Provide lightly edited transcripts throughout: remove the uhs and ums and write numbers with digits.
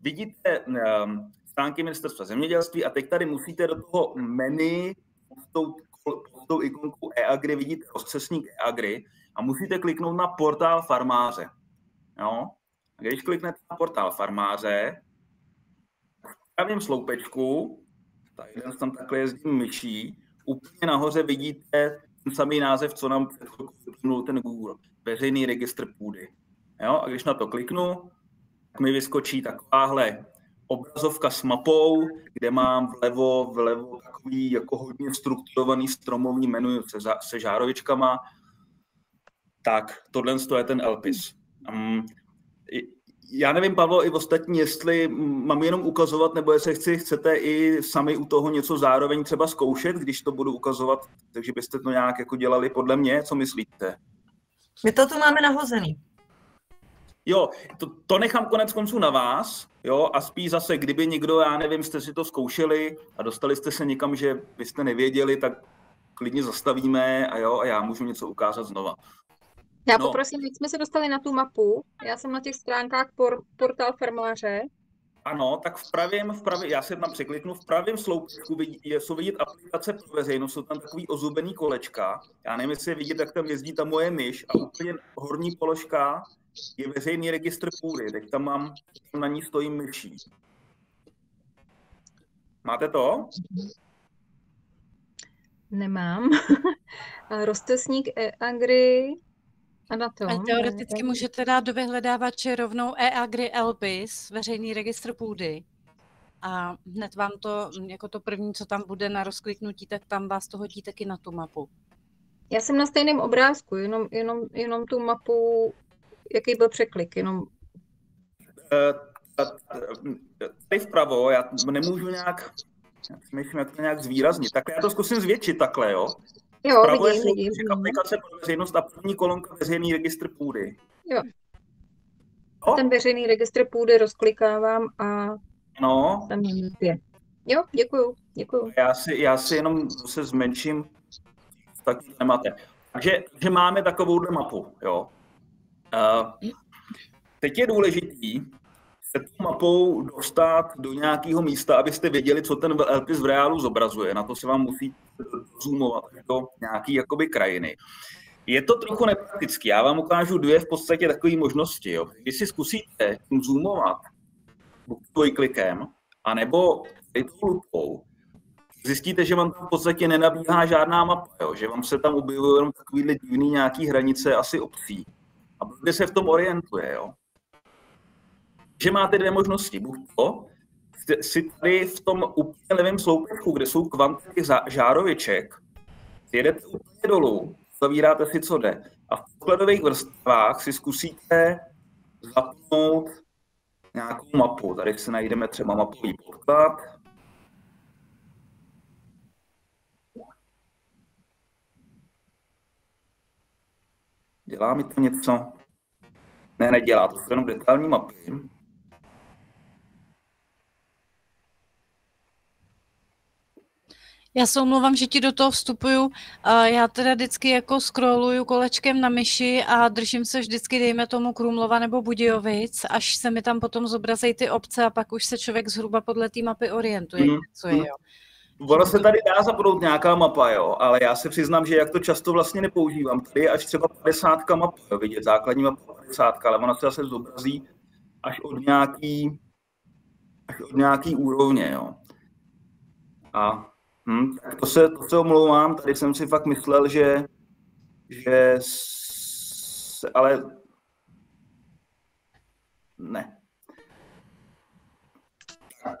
vidíte stránky Ministerstva zemědělství a teď tady musíte do toho menu pod tou ikonkou e-agri vidíte rozcestník e-agri a musíte kliknout na portál farmáře. Jo? A když kliknete na portál farmáře, v pravém sloupečku, tady tam takhle jezdím myší, úplně nahoře vidíte ten samý název, co nám předchozí ten Google, veřejný registr půdy. Jo? A když na to kliknu, tak mi vyskočí takováhle obrazovka s mapou, kde mám vlevo takový jako hodně strukturovaný stromový menu se žárovičkama. Tak tohle je ten LPIS. Já nevím, Pavlo, i ostatní, jestli mám jenom ukazovat, nebo jestli chcete i sami u toho něco zároveň třeba zkoušet, když to budu ukazovat, takže byste to nějak jako dělali podle mě, co myslíte? My to tu máme nahozený. Jo, to nechám konec konců na vás, jo, a spíš zase, kdyby někdo, já nevím, jste si to zkoušeli a dostali jste se někam, že byste nevěděli, tak klidně zastavíme a já můžu něco ukázat znova. Já poprosím, jak jsme se dostali na tu mapu, já jsem na těch stránkách portál farmáře. Ano, tak v pravém, já se tam překliknu, v pravém sloupečku jsou vidět aplikace pro veřejnost, jsou tam takový ozubený kolečka. Já nevím, jestli vidět, jak tam jezdí ta moje myš a úplně horní položka je veřejný registr půdy. Teď tam na ní stojí myší. Máte to? Nemám. Rozcestník e-agri. A teoreticky můžete dát do vyhledávače rovnou e-agri LPIS, veřejný registr půdy. A hned vám to, jako to první, co tam bude na rozkliknutí, tak tam vás to hodí taky na tu mapu. Já jsem na stejném obrázku, jenom tu mapu, jaký byl překlik, jenom... Tady vpravo, já nemůžu nějak zvýraznit, tak já to zkusím zvětšit takhle, jo? Jo, vidím. Aplikace pro veřejnost a první kolonka veřejný registr půdy. Jo. Ten veřejný registr půdy rozklikávám a tam je. Jo, děkuju. Já si jenom se zmenším, tak nemáte. Takže máme takovouhle mapu, jo. Teď je důležitý se tou mapou dostat do nějakého místa, abyste věděli, co ten LPIS v reálu zobrazuje. Na to se vám musí zoomovat do nějaké jakoby krajiny. Je to trochu nepraktický. Já vám ukážu dvě v podstatě takové možnosti. Jo. Když si zkusíte zoomovat buď klikem, anebo tou lupou, zjistíte, že vám tam v podstatě nenabíhá žádná mapa, jo. Že vám se tam objevují jenom takovýhle divný nějaký hranice asi obcí. A blbě se v tom orientuje, jo. Že máte dvě možnosti. Buď to, si tady v tom úplně levém sloupečku, kde jsou kvanty těch žároviček, jedete úplně dolů, zavíráte si, co jde. A v podkladových vrstvách si zkusíte zapnout nějakou mapu. Tady si najdeme třeba mapový podklad. Dělá mi to něco? Ne, nedělá, to jsou jenom detailní mapy. Já se omlouvám, že ti do toho vstupuju. Já teda vždycky jako scrolluju kolečkem na myši a držím se vždycky, dejme tomu, Krumlova nebo Budějovic, až se mi tam potom zobrazejí ty obce a pak už se člověk zhruba podle té mapy orientuje, co je, jo. Ono se tady dá zapnout nějaká mapa, jo, ale já se přiznám, že jak to často vlastně nepoužívám. Tady je až třeba 50 map, jo, vidět, základní mapa 50, ale ona se zase zobrazí až od nějaký úrovně, jo. A to se omlouvám, tady jsem si fakt myslel, že ale ne.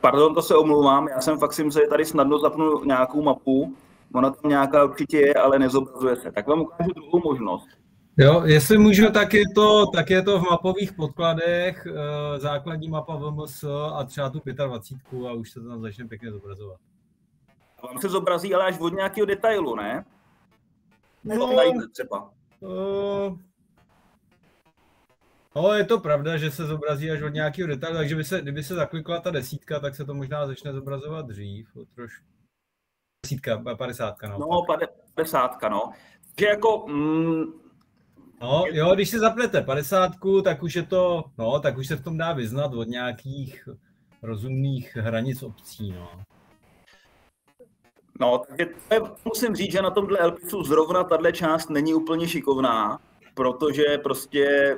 Pardon, to se omlouvám, já jsem fakt si myslel, že tady snadno zapnu nějakou mapu, ona tam nějaká určitě je, ale nezobrazuje se. Tak vám ukážu druhou možnost. Jo, jestli můžu, tak je to v mapových podkladech, základní mapa VMS a třeba tu 25 a už se to tam začne pěkně zobrazovat. Vám se zobrazí ale až od nějakého detailu, ne? No, třeba. No, je to pravda, že se zobrazí až od nějakého detailu, takže kdyby se zaklikla ta 10, tak se to možná začne zobrazovat dřív, trošku. 10, 50, no. No, 50, no. Že jako No, jo, když si zapnete 50, tak už je to, no, tak už se v tom dá vyznat od nějakých rozumných hranic obcí, no. No, takže musím říct, že na tomhle LPISu zrovna tahle část není úplně šikovná, protože prostě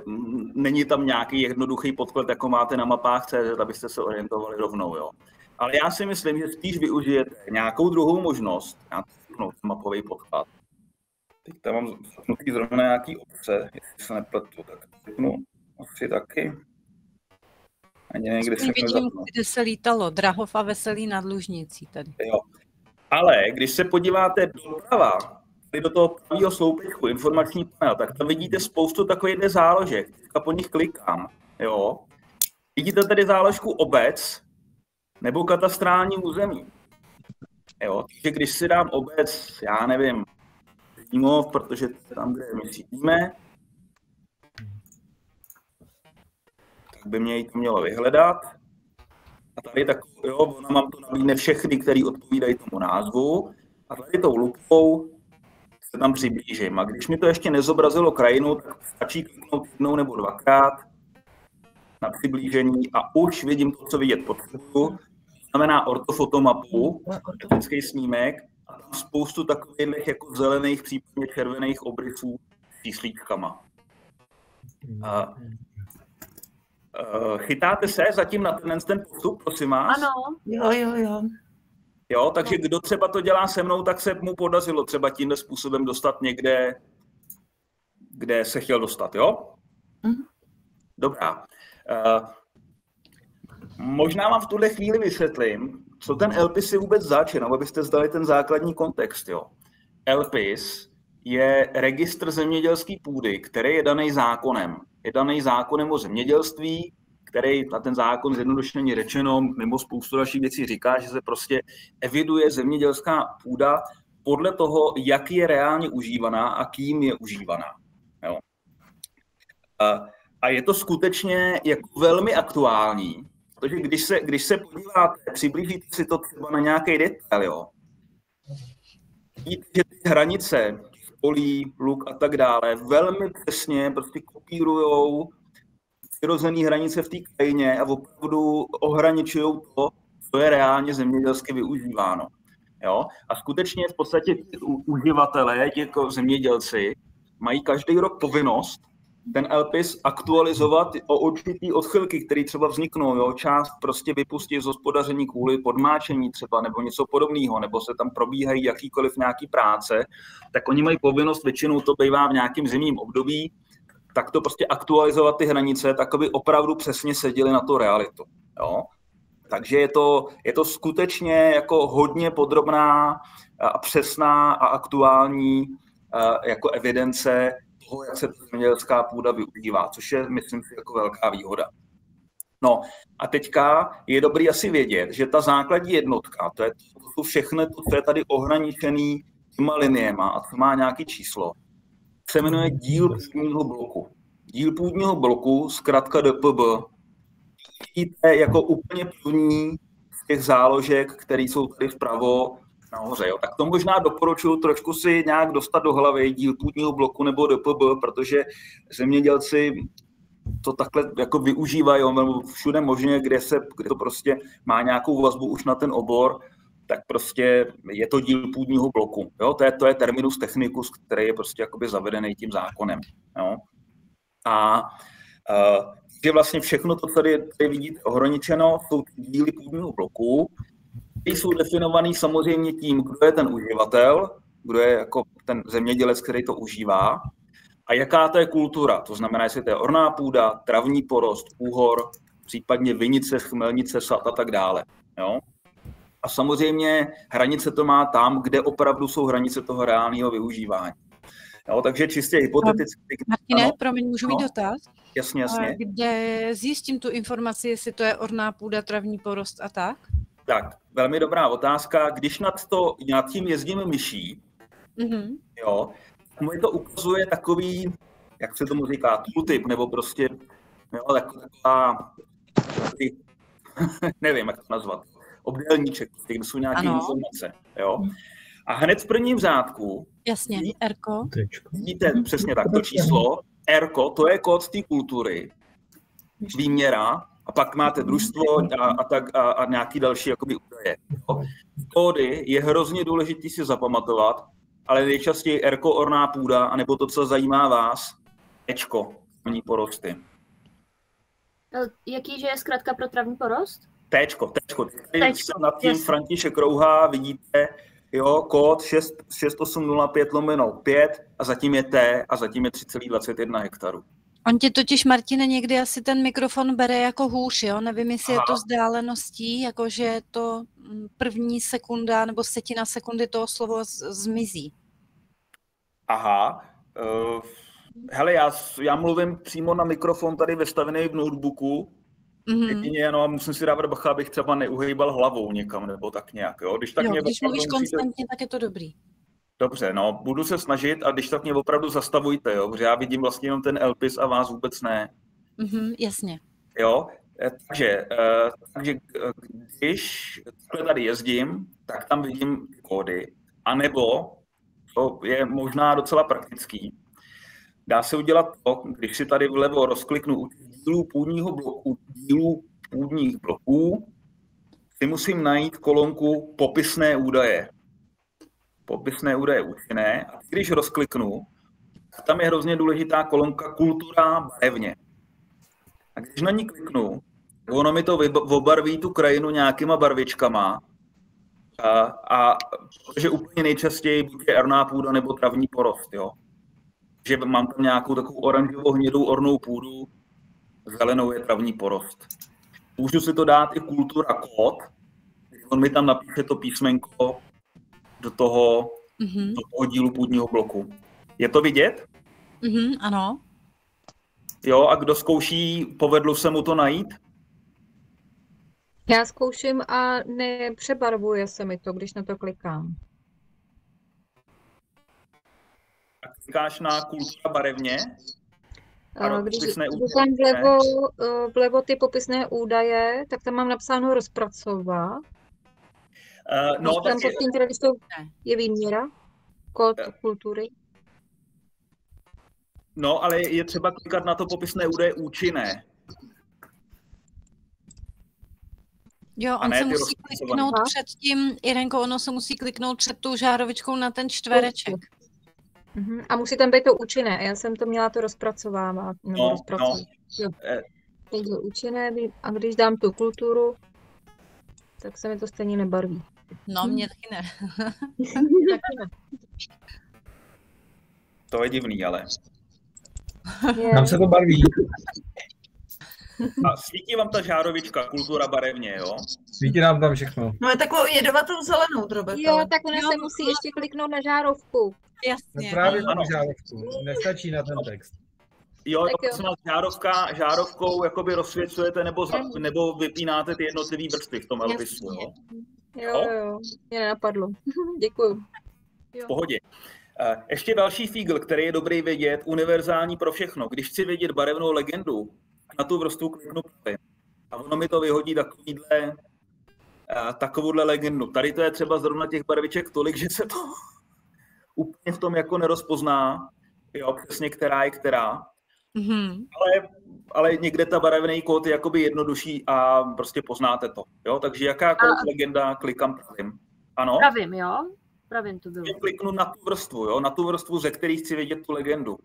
není tam nějaký jednoduchý podklad, jako máte na mapách CZ, abyste se orientovali rovnou, jo. Ale já si myslím, že spíš využijete nějakou druhou možnost, já mapový podklad. Teď tam mám zapnutý zrovna nějaký obce, jestli se nepletu, tak řeknu asi taky. Ani někde se vidím, kde se lítalo, Drahov a Veselí nad Lužnicí tady. Jo. Ale když se podíváte doprava, do toho pravého sloupečku informační panel, tak tam vidíte spoustu takových záložek. A po nich klikám. Jo. Vidíte tady záložku obec nebo katastrální území. Jo. Takže když si dám obec, já nevím, Zimov, protože tam, kde my sídlíme, tak by mě to mělo vyhledat. A tady tak, jo, ona mám to nabídne všechny, který odpovídají tomu názvu. A tady tou lupou se tam přiblížím. A když mi to ještě nezobrazilo krajinu, tak stačí kliknout jednou nebo dvakrát na přiblížení a už vidím to, co vidět potřebuju. To znamená ortofotomapu, technický snímek a tam spoustu takových jako zelených, případně červených obrysů s číslíčkama. Chytáte se zatím na ten postup, prosím vás? Ano, jo. Jo, takže kdo třeba to dělá se mnou, tak se mu podařilo třeba tímhle způsobem dostat někde, kde se chtěl dostat, jo? Dobrá. Možná vám v tuhle chvíli vysvětlím, co ten LPIS je vůbec zač, jenom abyste zdali ten základní kontext, jo. LPIS je registr zemědělské půdy, který je daný zákonem. Je daný zákonem o zemědělství, který na ten zákon zjednodušeně řečeno, mimo spoustu dalších věcí říká, že se prostě eviduje zemědělská půda podle toho, jak je reálně užívaná a kým je užívaná. Jo. A je to skutečně jako velmi aktuální, protože když se podíváte, přiblížíte si to třeba na nějaký detail, jo, vidíte, že ty hranice, polí, luk a tak dále, velmi přesně prostě kopírujou přirozené hranice v té krajině a opravdu ohraničují to, co je reálně zemědělsky využíváno. Jo? A skutečně v podstatě uživatelé, jako zemědělci, mají každý rok povinnost ten LPIS aktualizovat o určitý odchylky, které třeba vzniknou. Jo? Část prostě vypustí z hospodaření kvůli podmáčení třeba, nebo něco podobného, nebo se tam probíhají jakýkoliv nějaký práce, tak oni mají povinnost, většinou to bývá v nějakém zimním období, tak to prostě aktualizovat ty hranice, tak aby opravdu přesně seděly na tu realitu. Jo? Takže je to skutečně jako hodně podrobná a přesná a aktuální jako evidence toho, jak se zemědělská půda využívá, což je, myslím si, jako velká výhoda. No a teďka je dobrý asi vědět, že ta základní jednotka, to jsou všechno, co je tady ohraničený těma liniema a co má nějaké číslo, se jmenuje díl půdního bloku. Díl půdního bloku, zkrátka DPB, vidíte jako úplně první z těch záložek, které jsou tady vpravo nahoře. Jo. Tak to možná doporučuji trošku si nějak dostat do hlavy díl půdního bloku nebo DPB, protože zemědělci to takhle jako využívají všude možně, kde to prostě má nějakou vazbu už na ten obor, tak prostě je to díl půdního bloku. Jo? To je terminus technicus, který je prostě jakoby zavedený tím zákonem. Jo? A že vlastně všechno to, co tady vidíte ohraničeno, jsou díly půdního bloku, které jsou definovaný samozřejmě tím, kdo je ten uživatel, kdo je jako ten zemědělec, který to užívá, a jaká to je kultura. To znamená, jestli to je orná půda, travní porost, úhor, případně vinice, chmelnice, sad a tak dále. Jo? A samozřejmě hranice to má tam, kde opravdu jsou hranice toho reálného využívání. Jo, takže čistě hypoteticky. Martine, promiň, můžu mít dotaz? Jasně. Kde zjistím tu informaci, jestli to je orná půda, travní porost a tak? Tak, velmi dobrá otázka. Když nad tím jezdíme myší, jo, mi to ukazuje takový, jak se tomu říká, tooltip, nebo prostě, jo, taková, nevím, jak to nazvat, obdélníček, kde jsou nějaké informace, jo. A hned v prvním řádku jasně, Erko. Vidíte přesně tak, to číslo ERKO, to je kód té kultury, výměra, a pak máte družstvo a nějaký další jakoby údaje. Kódy je hrozně důležité si zapamatovat, ale nejčastěji ERKO, orná půda, anebo to, co zajímá vás, Ečko, travní porosty. Jaký že je zkrátka pro travní porost? Téčko. Nad tím František Rouha, vidíte, jo, kód 6805/5 a zatím je T a zatím je 3,21 hektaru. On ti totiž, Martine, někdy asi ten mikrofon bere jako hůř, jo? Nevím, jestli je to vzdáleností, jakože je to první sekunda nebo setina sekundy toho slovo zmizí. Aha. Hele, já mluvím přímo na mikrofon tady vestavený v notebooku. Jedině, no, musím si dávat bacha, abych třeba neuhejbal hlavou někam, nebo tak nějak, jo? Když mluvíš konstantně, tak je to dobrý. Dobře, no, budu se snažit a když tak mě opravdu zastavujte, jo? Protože já vidím vlastně jenom ten Elpis a vás vůbec ne. Jasně. Jo, takže když tady jezdím, tak tam vidím kódy, anebo, to je možná docela praktický, dá se udělat to, když si tady vlevo rozkliknu u dílů půdních bloků, si musím najít kolonku popisné údaje. Popisné údaje účinné. A když rozkliknu, tam je hrozně důležitá kolonka kultura barevně. A když na ní kliknu, ono mi to obarví tu krajinu nějakýma barvičkama, a protože úplně nejčastěji buď je orná půda nebo travní porost, jo. Že mám tam nějakou takovou oranžovo-hnědou ornou půdu, zelenou je travní porost. Můžu si to dát i kultura kód, on mi tam napíše to písmenko do toho dílu půdního bloku. Je to vidět? Ano. Jo, a kdo zkouší, povedlo se mu to najít? Já zkouším a nepřebarvuje se mi to, když na to klikám. Klikáš na kultura barevně? Když tam vlevo ty popisné údaje, tak tam mám napsáno rozpracovat. No, tam pod tím, když to je výměra, kód kultury. No, ale je třeba klikat na to popisné údaje účinné. Jo, on se musí kliknout před tím, Irenko, ono se musí kliknout před tou žárovičkou na ten čtvereček. A musí tam být to účinné. Já jsem to měla to rozpracovávat. Teď je účinné a když dám tu kulturu, tak se mi to stejně nebarví. No, mě taky ne. To je divný, ale. Tam se to barví. A svítí vám ta žárovička, kultura barevně, jo? Svítí nám tam všechno. No je takovou jedovatou zelenou, Robert. Jo, tak ona se musí ještě kliknout na žárovku. Jasně. No právě na žárovku. Nestačí na ten text. Jo, žárovkou jakoby rozsvěcujete nebo vypínáte ty jednotlivé vrstvy v tom Elvisu, jo? Jo, mě nenapadlo. Děkuju. V pohodě. Ještě další fígl, který je dobrý vědět, univerzální pro všechno. Když chci vědět barevnou legendu, na tu vrstvu kliknu a ono mi to vyhodí takovouhle legendu. Tady to je třeba zrovna těch barviček tolik, že se to úplně v tom jako nerozpozná, jo, přesně která je která. Ale někde ta barevný kód je jakoby jednodušší a prostě poznáte to. Jo? Takže jakákoliv legenda, klikám pravým. Ano? Pravým, jo? Pravým to bylo. Kliknu na tu vrstvu, jo? Na tu vrstvu, ze který chci vědět tu legendu.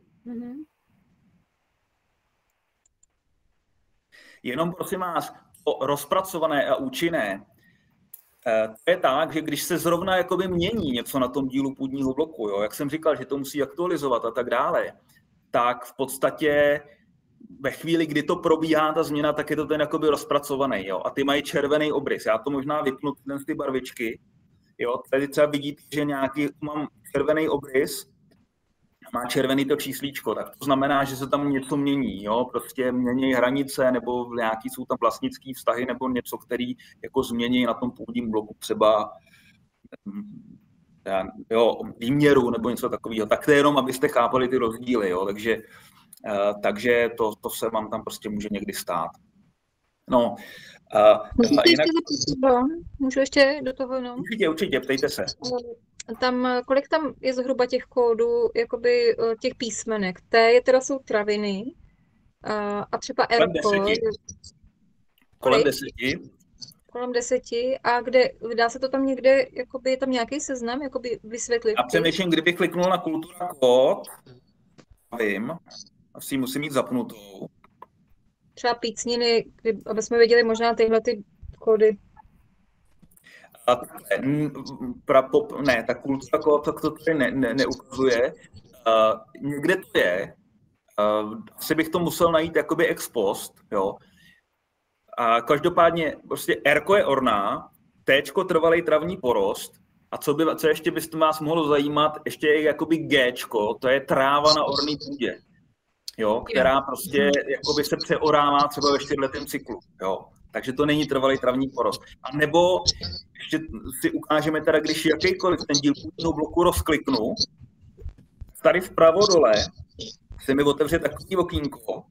Jenom prosím vás, to rozpracované a účinné, to je tak, že když se zrovna jakoby mění něco na tom dílu půdního bloku, jo? Jak jsem říkal, že to musí aktualizovat a tak dále, tak v podstatě ve chvíli, kdy to probíhá ta změna, tak je to ten jakoby rozpracovaný, jo? A ty mají červený obrys. Já to možná vypnu ty barvičky, jo? Tady třeba vidíte, že nějaký mám červený obrys, má červený to číslíčko, tak to znamená, že se tam něco mění, jo? Prostě mění hranice, nebo nějaký jsou tam vlastnický vztahy, nebo něco, který jako změní na tom půdním bloku třeba výměru, nebo něco takového. Tak to je jenom, abyste chápali ty rozdíly, jo? Takže to se vám tam prostě může někdy stát. No. Můžu ještě do toho, no? Určitě, ptejte se. tam, kolik tam je zhruba těch kódů, jakoby těch písmenek? T je teda jsou traviny a třeba Kolem R-ko. 10. Kolem 10. Kolem 10. A kde, dá se to tam někde, jakoby je tam nějaký seznam, jakoby vysvětlit? A přemýšlím, kdybych kliknul na kultura kód, vím, asi musím mít zapnutou. Třeba pícniny, aby jsme věděli možná tyhle ty kódy. Ne, ta kultura kód tak to tady neukazuje. Někde to je. Asi bych to musel najít jakoby ex post, jo. A každopádně prostě R je orná, T trvalý travní porost a co ještě by vás mohlo zajímat, ještě je jakoby G, to je tráva na orné půdě, jo, která prostě jakoby se přeorává třeba ve 4letém cyklu, jo. Takže to není trvalý travní porost. A nebo ještě si ukážeme teda, když jakýkoliv ten díl půdního bloku rozkliknu, tady vpravo dole se mi otevře takový okýnko,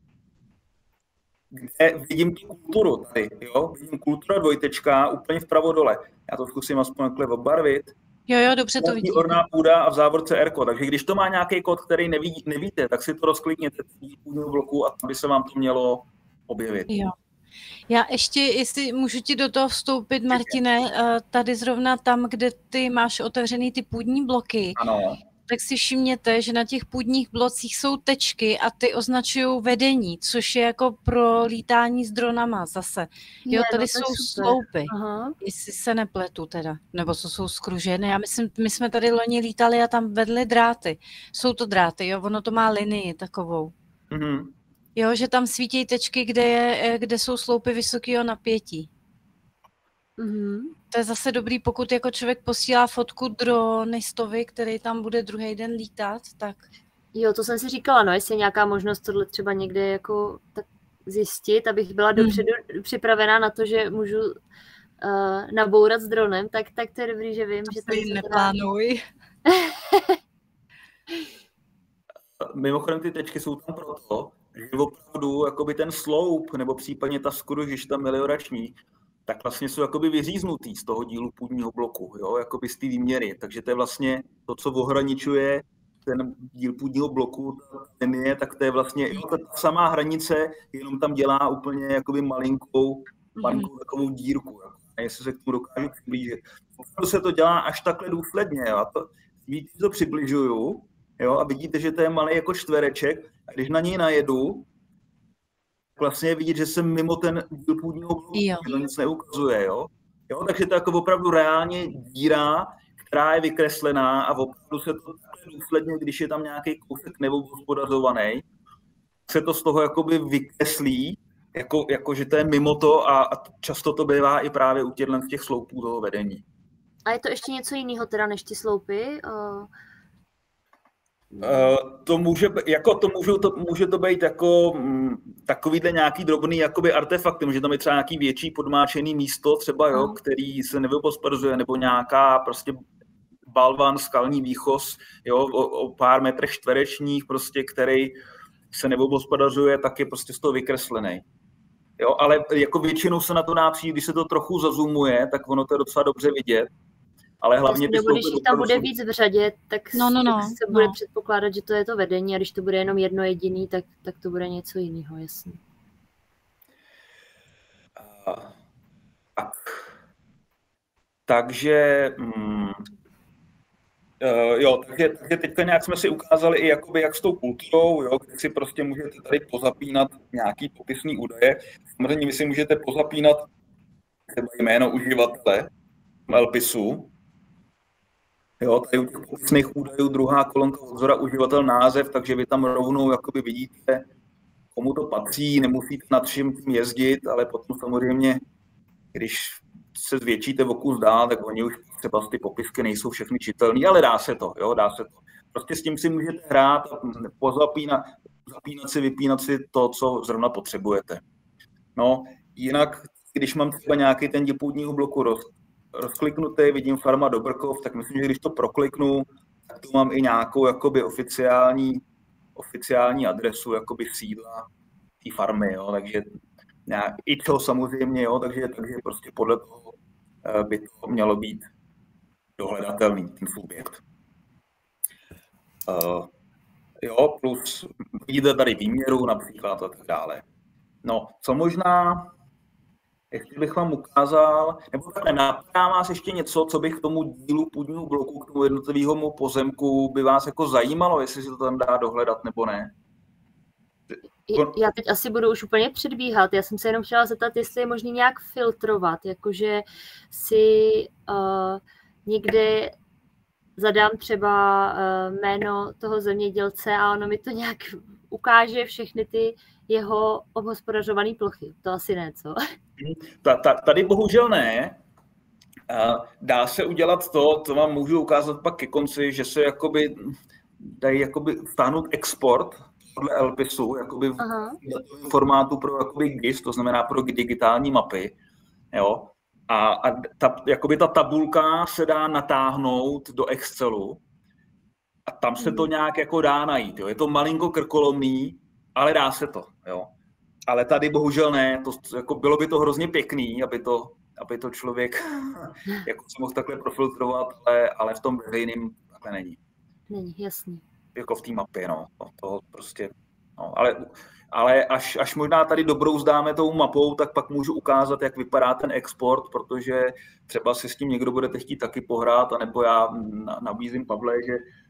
kde vidím tu kulturu tady, jo? Vidím kultura dvojtečka úplně vpravo dole. Já to zkusím aspoň takhle obarvit. Jo, dobře to vidím. Orná půda a v závorce R. Takže když to má nějaký kód, který nevíte, tak si to rozklikněte v půdního bloku a tam by se vám to mělo objevit. Jo. Já ještě, jestli můžu ti do toho vstoupit, Martine, tady zrovna tam, kde ty máš otevřený ty půdní bloky, ano. Tak si všimněte, že na těch půdních blocích jsou tečky a ty označují vedení, což je jako pro lítání s dronama zase. Jo, tady jsou sloupy, jestli se nepletu teda, nebo co jsou skružené. Já myslím, my jsme tady loni lítali a tam vedli dráty. Jsou to dráty, jo, ono to má linii takovou. Mm-hmm. Jo, že tam svítí tečky, kde jsou sloupy vysokého napětí. Mm-hmm. To je zase dobrý, pokud jako člověk posílá fotku dronistovi, který tam bude druhý den lítat, tak... Jo, to jsem si říkala, no, jestli je nějaká možnost tohle třeba někde jako tak zjistit, abych byla dopředu připravená na to, že můžu nabourat s dronem, tak to je dobrý, že vím, že tady se neplánuj. Mimochodem ty tečky jsou tam proto, že opravdu jakoby ten sloup, nebo případně ta skružišta meliorační, tak vlastně jsou jakoby vyříznutý z toho dílu půdního bloku, jo, jakoby z té výměry. Takže to je vlastně to, co ohraničuje ten díl půdního bloku, ten je, tak to je vlastně ta samá hranice, jenom tam dělá úplně jakoby malinkou takovou dírku. Jo. Jestli se k tomu dokážu přiblížit. Opravdu se to dělá až takhle důsledně. Jo. A to, víte, to přibližuju, jo, a vidíte, že to je malý jako čtvereček, a když na něj najedu, vlastně je vidět, že jsem mimo ten díl půdního bloku, to nic neukazuje, jo. Takže to je jako opravdu reálně díra, která je vykreslená a opravdu se to důsledně, když je tam nějaký kousek neobhospodařovaný, se to z toho jakoby vykreslí, jako že to je mimo to a často to bývá i právě u těch sloupů toho vedení. A je to ještě něco jiného teda než ty sloupy? To může to být jako takovýhle nějaký drobný jakoby artefakt, může tam být třeba nějaký větší podmáčený místo třeba, jo, který se nevyhospodařuje, nebo nějaká prostě balvan, skalní výchoz, jo, o pár metrech čtverečních, prostě, který se nevyhospodařuje, tak je prostě z toho vykreslený. Jo, ale jako většinou se na to dá přijít, když se to trochu zazumuje, tak ono to je docela dobře vidět. Ale hlavně nebo když jich tam bude víc v řadě, tak se bude předpokládat, že to je to vedení, a když to bude jenom jedno jediný, tak to bude něco jiného, jasně. Takže teďka nějak jsme si ukázali i jakoby jak s tou kulturou, jo, kde si prostě můžete tady pozapínat nějaký popisný údaje. Samozřejmě vy si můžete pozapínat třeba jméno uživatele LPISu. Jo, tady u těch popisných údajů druhá kolonka vzora uživatel název, takže vy tam rovnou jakoby vidíte, komu to patří, nemusíte nad vším tím jezdit, ale potom samozřejmě, když se zvětšíte o kus dál, tak oni už třeba ty popisky nejsou všechny čitelný, ale dá se to. Prostě s tím si můžete hrát, zapínat si, vypínat si to, co zrovna potřebujete. No, jinak, když mám třeba nějaký ten díl půdního bloku rozkliknutý, vidím farma Dobrkov, tak myslím, že když to prokliknu, tak tu mám i nějakou jakoby oficiální adresu jakoby sídla té farmy, jo, takže i to samozřejmě, jo, takže prostě podle toho by to mělo být. dohledatelný ten subjekt. Jo, plus vidíte tady výměru například a tak dále. No, co možná, ještě bych vám ukázal, nebo takhle, napadá vás ještě něco, co bych k tomu dílu půdního bloku, k tomu jednotlivému pozemku by vás jako zajímalo, jestli se to tam dá dohledat nebo ne? Já teď asi budu už úplně předbíhat. Já jsem se jenom chtěla zeptat, jestli je možné nějak filtrovat, jakože si někde zadám třeba jméno toho zemědělce a ono mi to nějak ukáže všechny ty jeho obhospodařované plochy. To asi ne, co? Tady bohužel ne. Dá se udělat to vám můžu ukázat pak ke konci, že se jakoby dají jakoby stáhnout export podle LPISu, jakoby v formátu pro jakoby GIS, to znamená pro digitální mapy. Jo? A jakoby ta tabulka se dá natáhnout do Excelu a tam se to nějak jako dá najít. Jo? Je to malinko krkolomný, ale dá se to. Jo? Ale tady bohužel ne. Jako bylo by to hrozně pěkný, aby to člověk jako se mohl takhle profiltrovat, ale v tom veřejném takhle není. Není, jasný. Jako v té mapě, no. To prostě, no. Ale až možná tady dobrouzdáme tou mapou, tak pak můžu ukázat, jak vypadá ten export, protože třeba si s tím někdo budete chtít taky pohrát, anebo já nabízím Pavle,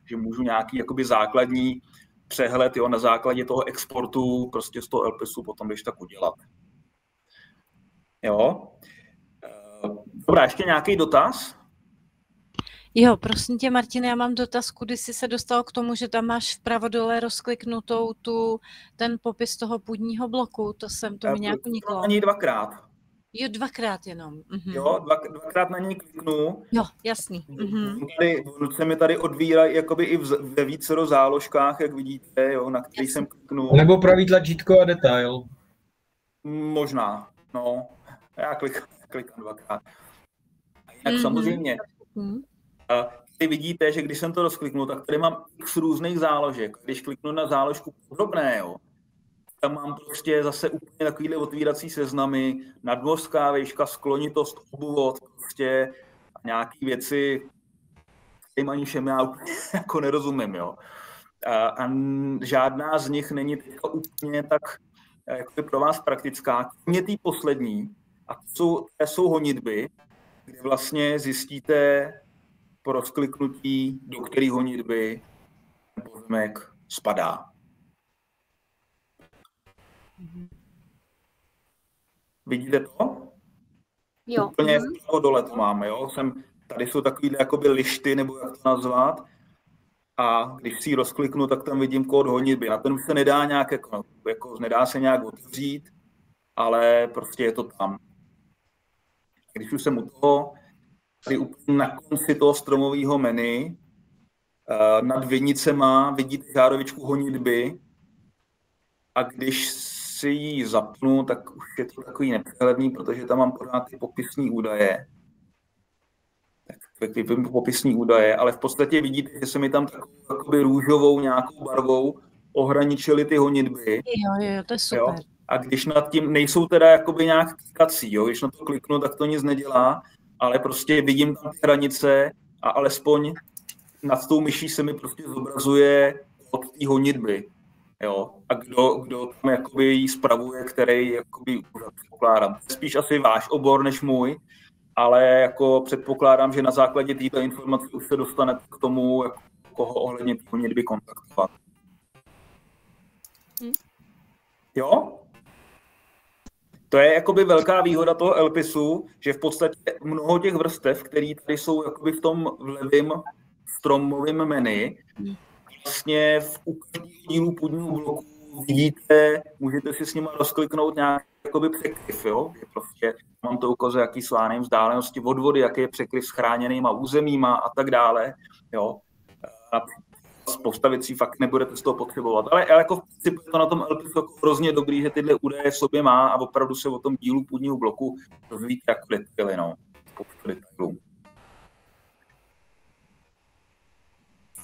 že můžu nějaký jakoby základní přehled, jo, na základě toho exportu prostě z toho LPISu potom když tak udělat. Jo. Dobrá, ještě nějaký dotaz? Jo, prosím tě, Martine, já mám dotaz, kudy jsi se dostal k tomu, že tam máš vpravo dole rozkliknutou ten popis toho půdního bloku, to mi nějak uniklo. Ani dvakrát. Jo, dvakrát jenom. Jo, dvakrát na něj kliknu. Jo, jasný. Tady se mi tady odvírají jakoby i ve vícero záložkách, jak vidíte, jo, na který jsem kliknul. Nebo pravý tlačítko a detail. Možná, no. Já klikám dvakrát. Jak samozřejmě. Tady vidíte, že když jsem to rozkliknul, tak tady mám x různých záložek. Když kliknu na záložku podrobné, jo, tam mám prostě zase úplně takovýhle otvírací seznamy, nadmořská výška, sklonitost, obvod, prostě nějaký věci, kterým ani všem já úplně jako nerozumím, jo. A žádná z nich není úplně tak jako pro vás praktická. Kromě té poslední, a to jsou honitby, kde vlastně zjistíte po rozkliknutí, do které honitby pozemek spadá. Vidíte to? Jo. Úplně vpravo dole to máme, jo? Tady jsou takovýhle jakoby lišty, nebo jak to nazvat. A když si ji rozkliknu, tak tam vidím kód honitby. Na ten už se nedá nějak, jako nedá se nějak otevřít, ale prostě je to tam. Když už jsem u toho, tady úplně na konci toho stromového menu, nad vinicema vidíte žárovičku honitby a když si ji zapnu, tak už je to takový nepřehledný, protože tam mám pořád ty popisní údaje. Tak vypím popisní údaje, ale v podstatě vidíte, že se mi tam takovou růžovou nějakou barvou ohraničily ty honitby. Jo, to je super. Jo? A když nad tím nejsou teda jakoby nějak klikací, jo? Když na to kliknu, tak to nic nedělá, ale prostě vidím tam ty hranice a alespoň nad tou myší se mi prostě zobrazuje od té honitby. Jo? A kdo tam jakoby ji spravuje, který jakoby předpokládám. Spíš asi váš obor než můj, ale jako předpokládám, že na základě této informace už se dostanete k tomu, jako koho ohledně té honitby kontaktovat. Jo? To je jakoby velká výhoda toho LPISu, že v podstatě mnoho těch vrstev, které tady jsou jakoby v tom levém stromovém menu, vlastně v každém dílu půdního bloku vidíte, můžete si s nimi rozkliknout nějaký jakoby překryv, jo? Prostě mám to ukazuje, jaký jsou vzdálenosti od vody, jaký je překryv s chráněnýma územíma a tak dále, jo? A spousta věcí fakt nebudete z toho potřebovat. Ale jako v principu je to na tom LPISu jako hrozně dobrý, že tyhle údaje v sobě má a opravdu se o tom dílu půdního bloku dozvíte jako detaily, no. Spoustu detailů.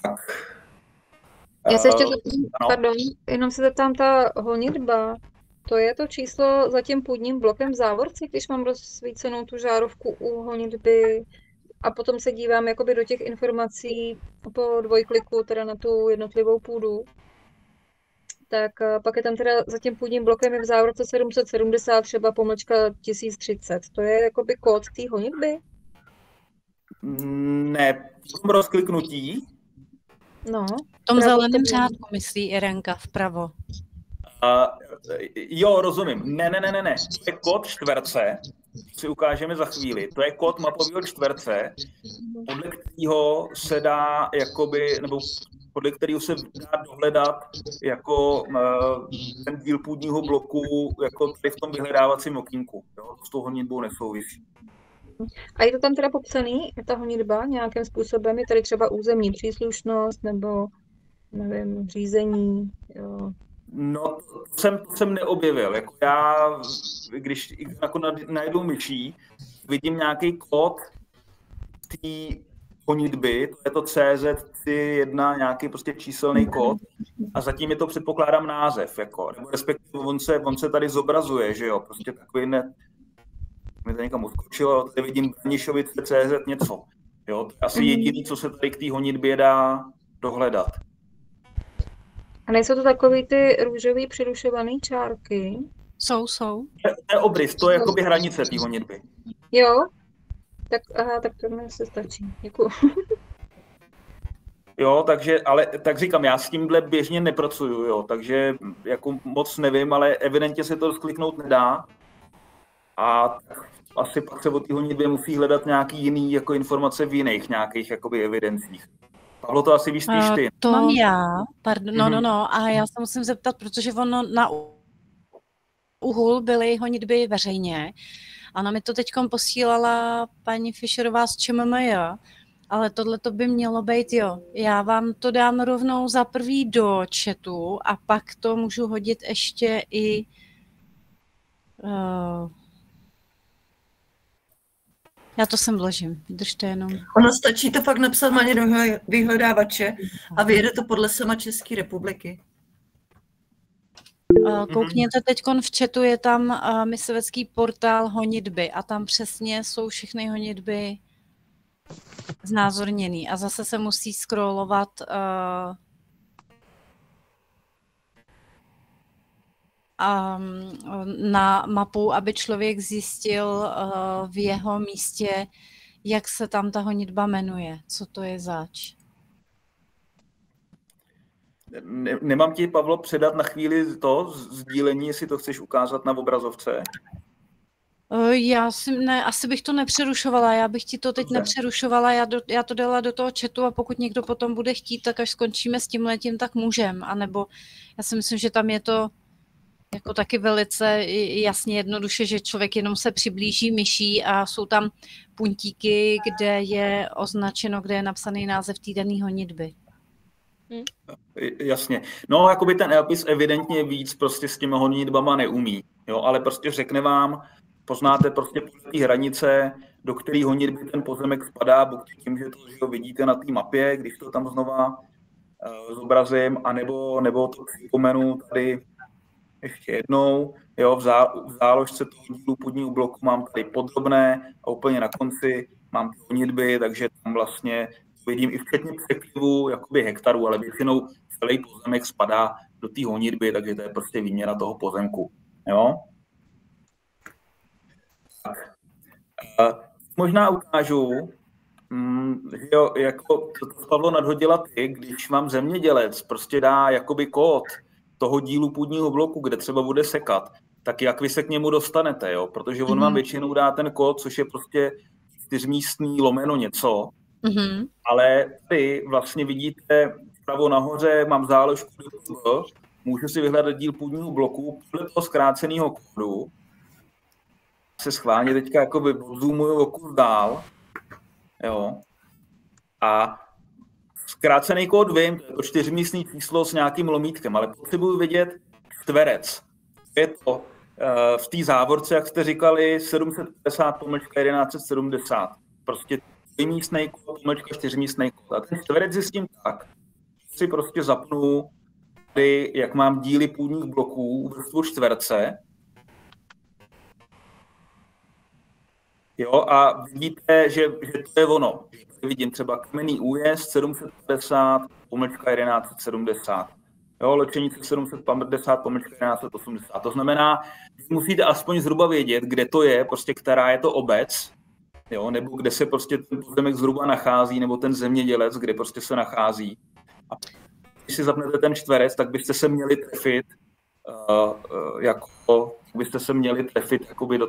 Tak. Já se ještě pardon, jenom se zeptám, ta honitba, to je to číslo za tím půdním blokem v závorce, když mám rozsvícenou tu žárovku u honitby a potom se dívám jakoby do těch informací po dvojkliku teda na tu jednotlivou půdu, tak pak je tam teda za tím půdním blokem je v závorce 770 třeba _1030. To je jakoby kód té honitby? Ne, v tom rozkliknutí. No. V tom zeleném řádku myslí Irenka vpravo. Jo, rozumím. Ne. To je kód čtverce, si ukážeme za chvíli. To je kód mapového čtverce, podle kterého se dá jakoby, nebo podle kterého se dá dohledat jako ten díl půdního bloku jako tady v tom vyhledávacím okýnku. Jo? To s tou honitbou nesouvisí. A je to tam teda popsaný, ta honitba nějakým způsobem? Je tady třeba územní příslušnost nebo nevím, řízení? Jo. No, to jsem neobjevil. Jako já, když jako najdu myší, vidím nějaký kód té honitby, to je to CZ1, nějaký prostě číselný kód a zatím je to předpokládám název, jako, nebo respektive on se tady zobrazuje, že jo, prostě takový mi to někam odskočilo, tady vidím Branišovice CZ něco, jo, to je asi jediný, co se tady k té honitbě dá dohledat. A nejsou to takový ty růžový přirušovaný čárky? Jsou. To je obrys, to je jakoby hranice té honitby. Jo? Tak, aha, tak to mi se stačí. Děkuju. Jo, takže, ale tak říkám, já s tímhle běžně nepracuju, jo, takže jako moc nevím, ale evidentně se to rozkliknout nedá. A asi pak se o té honitbě musí hledat nějaký jiný jako informace v jiných nějakých jakoby evidencích. Pavlo, to asi víš ty. To mám já, pardon, no, a já se musím zeptat, protože ono na Uhul byly honitby veřejně. Ona mi to teďkom posílala paní Fischerová z ČMMJ, ale tohle to by mělo být, jo. Já vám to dám rovnou za prvý do chatu a pak to můžu hodit ještě i já to sem vložím, držte jenom. Ono stačí to fakt napsat maně do vyhledávače a vyjede to podle sama České republiky. Koukněte teďkon v chatu, je tam myslivecký portál honitby a tam přesně jsou všechny honitby znázorněný a zase se musí scrollovat na mapu, aby člověk zjistil v jeho místě, jak se tam ta honitba jmenuje, co to je zač. Nemám ti, Pavlo, předat na chvíli to sdílení, jestli to chceš ukázat na obrazovce? Asi bych to nepřerušovala, já bych ti to teď nepřerušovala, já to dala do toho chatu a pokud někdo potom bude chtít, tak až skončíme s tímhletím, tak můžem, anebo já si myslím, že tam je to jako taky velice jasně jednoduše, že člověk jenom se přiblíží myší a jsou tam puntíky, kde je označeno, kde je napsaný název té dané honitby. Jasně. No, jakoby ten Elpis evidentně víc prostě s těmi honitbama neumí, jo, ale prostě řekne vám, poznáte prostě ty hranice, do které honitby ten pozemek spadá, buď tím, že to vidíte na té mapě, když to tam znova zobrazím, anebo to připomenu tady ještě jednou, jo, v záložce toho dílu půdního bloku mám tady podrobné a úplně na konci mám ty honitby, takže tam vlastně vidím i včetně překlivu jakoby hektarů, ale většinou celý pozemek spadá do té honitby, takže to je prostě výměra toho pozemku. Jo? Tak. Možná ukážu, že jo, jako to Pavlo nadhodila ty, když vám zemědělec prostě dá jakoby kód toho dílu půdního bloku, kde třeba bude sekat, tak jak vy se k němu dostanete, jo? Protože on vám většinou dá ten kód, což je prostě 4místný lomeno něco, ale vy vlastně vidíte vpravo nahoře, mám záložku do můžu si vyhledat díl půdního bloku podle toho zkráceného kódu. Se schválně teďka jakoby zoomuju o kus dál, jo, a zkrácený kód vím, to je to 4místný číslo s nějakým lomítkem, ale potřebuji vědět čtverec. Je to v té závorce, jak jste říkali, 750/1170. Prostě 3místný kód, 4místný kód. A ten čtverec zjistím tak, že si prostě zapnu tady, jak mám díly půdních bloků vrstvu čtverce. Jo, a vidíte, že to je ono. Vidím třeba kamenný újezd 750, pomlčka 1170. Jo, Lečenice 750, pomlčka 1180. To znamená, že musíte aspoň zhruba vědět, kde to je, prostě která je to obec, jo, nebo kde se prostě ten pozemek zhruba nachází, nebo ten zemědělec, kde prostě se nachází. A když si zapnete ten čtverec, tak byste se měli trefit jakoby do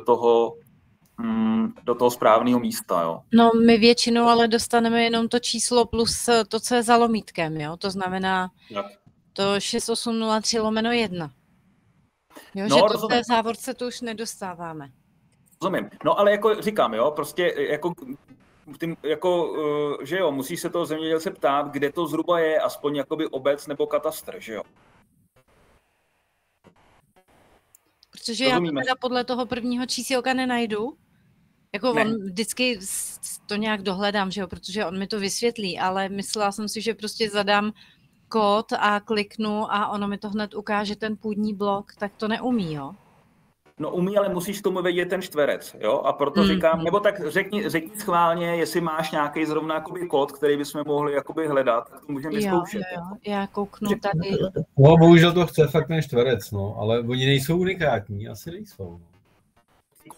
toho správného místa, jo. No, my většinou ale dostaneme jenom to číslo plus to, co je za lomítkem, jo. To znamená to 6803/1. Jo, No, že to rozumím. v té závorce to už nedostáváme. Rozumím. No, ale jako říkám, jo, prostě že jo, musí se toho zemědělce ptát, kde to zhruba je, aspoň jakoby obec nebo katastr, že jo. Protože já to teda podle toho prvního čísílka nenajdu. Jako Ne. on vždycky to nějak dohledám, že jo, protože on mi to vysvětlí, ale myslela jsem si, že prostě zadám kód a kliknu a ono mi to hned ukáže ten půdní blok, tak to neumí, jo? No umí, ale musíš tomu vědět ten čtverec, jo, a proto říkám, nebo tak řekni schválně, jestli máš nějaký zrovna jakoby kód, který bychom mohli jakoby hledat, tak to můžeme vyzkoušet. Jo, já kouknu tady. No, bohužel to chce fakt ten čtverec, no, ale oni nejsou unikátní, asi nejsou.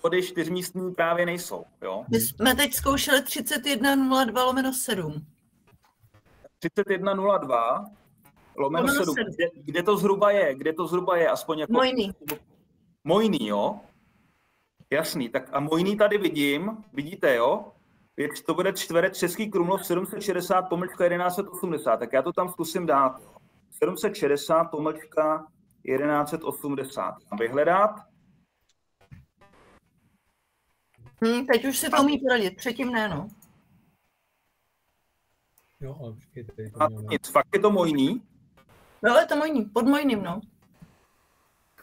Kódy 4místní právě nejsou, jo. My jsme teď zkoušeli 3102/7. 3102/7. Kde to zhruba je, aspoň jako... Mojný, jo? Jasný, tak a Mojný tady vidíte, jo? To bude čtverec Český Krumlov 760 pomlčka 1180, tak já to tam zkusím dát. 760 pomlčka 1180. Mám vyhledat. Teď už si to umí poradit, předtím ne, no. Jo, ale počkejte. Nic, fakt je to Mojný? Jo, je to Mojný, pod Mojným, no.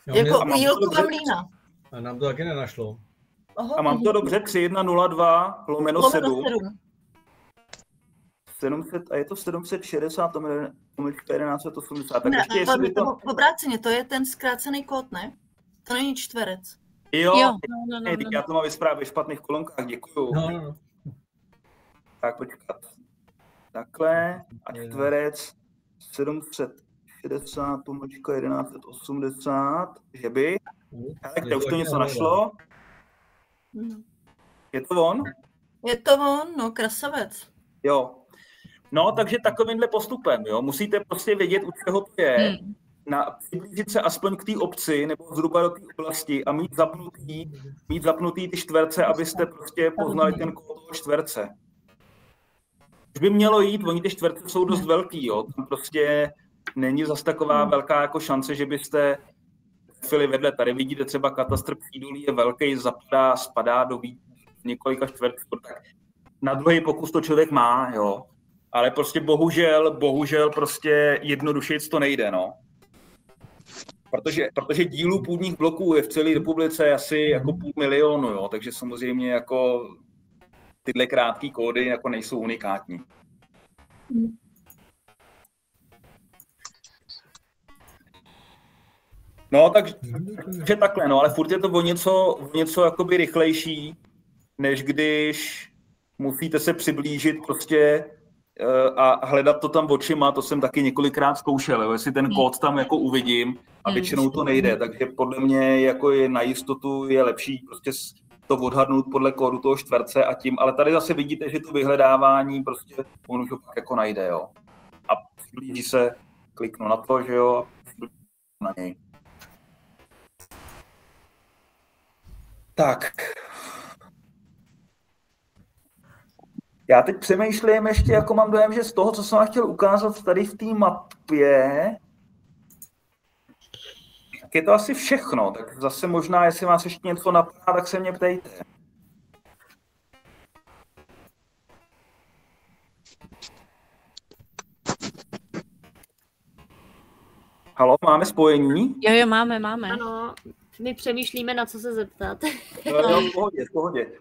Jo, Jako Jílkova Mlýna. A nám to taky nenašlo. Aha, A mám to dobře, 3102/7. 700, a je to 760, to je 1180. Tak ne, ještě jestli to... obráceně, to je ten zkrácený kód, ne? To není čtverec. Jo. Já to mám vysprávě ve špatných kolonkách, děkuju. No. Tak počkat. Takhle a čtverec 760 pomlčka 1180, že by. Tak už to něco našlo. Je to on? Je to on, no, krasavec. Jo. No, takže takovýmhle postupem, jo. Musíte prostě vědět, u čeho to je. Přiblížit se aspoň k té obci nebo zhruba do té oblasti a mít zapnutý ty čtverce, abyste prostě poznali ten kód toho čtverce. Už by mělo jít, oni ty čtverce jsou dost velký, jo. Tam prostě není zas taková velká jako šance, že byste trefili vedle. Tady vidíte třeba katastr Přídolí je velký, spadá do několika čtverců. Na druhý pokus to člověk má, jo. Ale prostě bohužel prostě jednodušeji to nejde, no. Protože dílů půdních bloků je v celé republice asi jako 500 000, jo, takže samozřejmě jako tyhle krátké kódy jako nejsou unikátní. No, takže takhle, no, ale furt je to o něco jakoby rychlejší, než když musíte se přiblížit prostě a hledat to tam očima, to jsem taky několikrát zkoušel, jo, jestli ten kód tam jako uvidím a většinou to nejde, takže podle mě jako je na jistotu je lepší prostě to odhadnout podle kódu toho čtverce a tím, ale tady zase vidíte, že to vyhledávání prostě on už to pak jako najde, jo. A přiblíží se, kliknu na to, že jo, na něj. Tak. Já teď přemýšlím ještě, jako mám dojem, že z toho, co jsem vám chtěl ukázat tady v té mapě, tak je to asi všechno. Tak zase možná, jestli vás ještě něco napadá, tak se mě ptejte. Halo, máme spojení? Jo, máme. Ano, my přemýšlíme, na co se zeptat. Jo, v pohodě.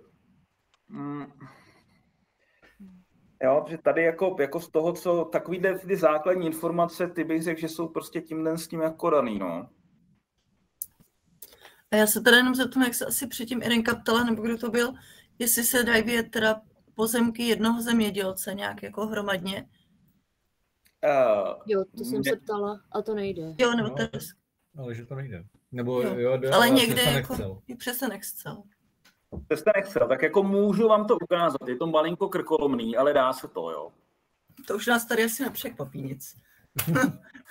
Jo, že tady jako z toho, co takovýhle ty základní informace, ty bych řekl, že jsou prostě tímhle s tím jako daný, no. A já se teda jenom zeptám, jak se asi předtím Irenka ptala, nebo kdo to byl, jestli se dají vidět teda pozemky jednoho zemědělce nějak jako hromadně. Jo, to jsem se ptala a to nejde. Jo, nebo No. to Ale že to nejde. Nebo Jo. jo, ale přes někde ten jako Excel. i přes ten Excel. To jste nechcel, tak jako můžu vám to ukázat. Je to malinko krkolomný, ale dá se to, jo. To už nás tady asi nepřekvapí nic.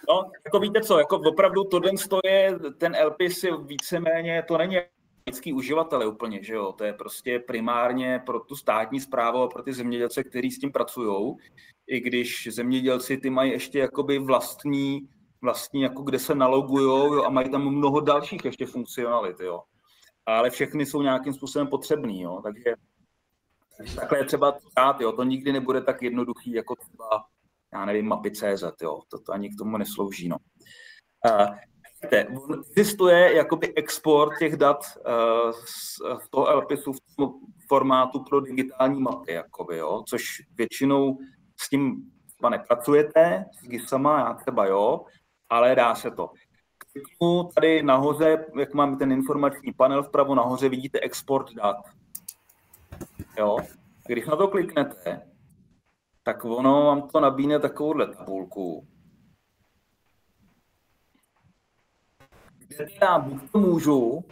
No, jako víte co, jako opravdu tohle je, ten LPIS je víceméně, to není lidský uživatele úplně, že jo, to je prostě primárně pro tu státní správu a pro ty zemědělce, kteří s tím pracují, i když zemědělci ty mají ještě jakoby vlastní jako kde se nalogujou, jo, a mají tam mnoho dalších ještě funkcionalit, jo. Ale všechny jsou nějakým způsobem potřebný, jo, takže takhle je třeba to dát, jo, to nikdy nebude tak jednoduchý, jako třeba, já nevím, mapy.cz, jo, to ani k tomu neslouží, no. Existuje jakoby export těch dat z toho LPISu v tom formátu pro digitální mapy, jakoby, jo, což většinou s tím třeba nepracujete, s GISama, já třeba jo, ale dá se to. Kliknu tady nahoře, jak máme ten informační panel vpravo nahoře, vidíte export dat. Jo? Když na to kliknete, tak ono vám to nabídne takovouhle tabulku. Kde já buď to můžu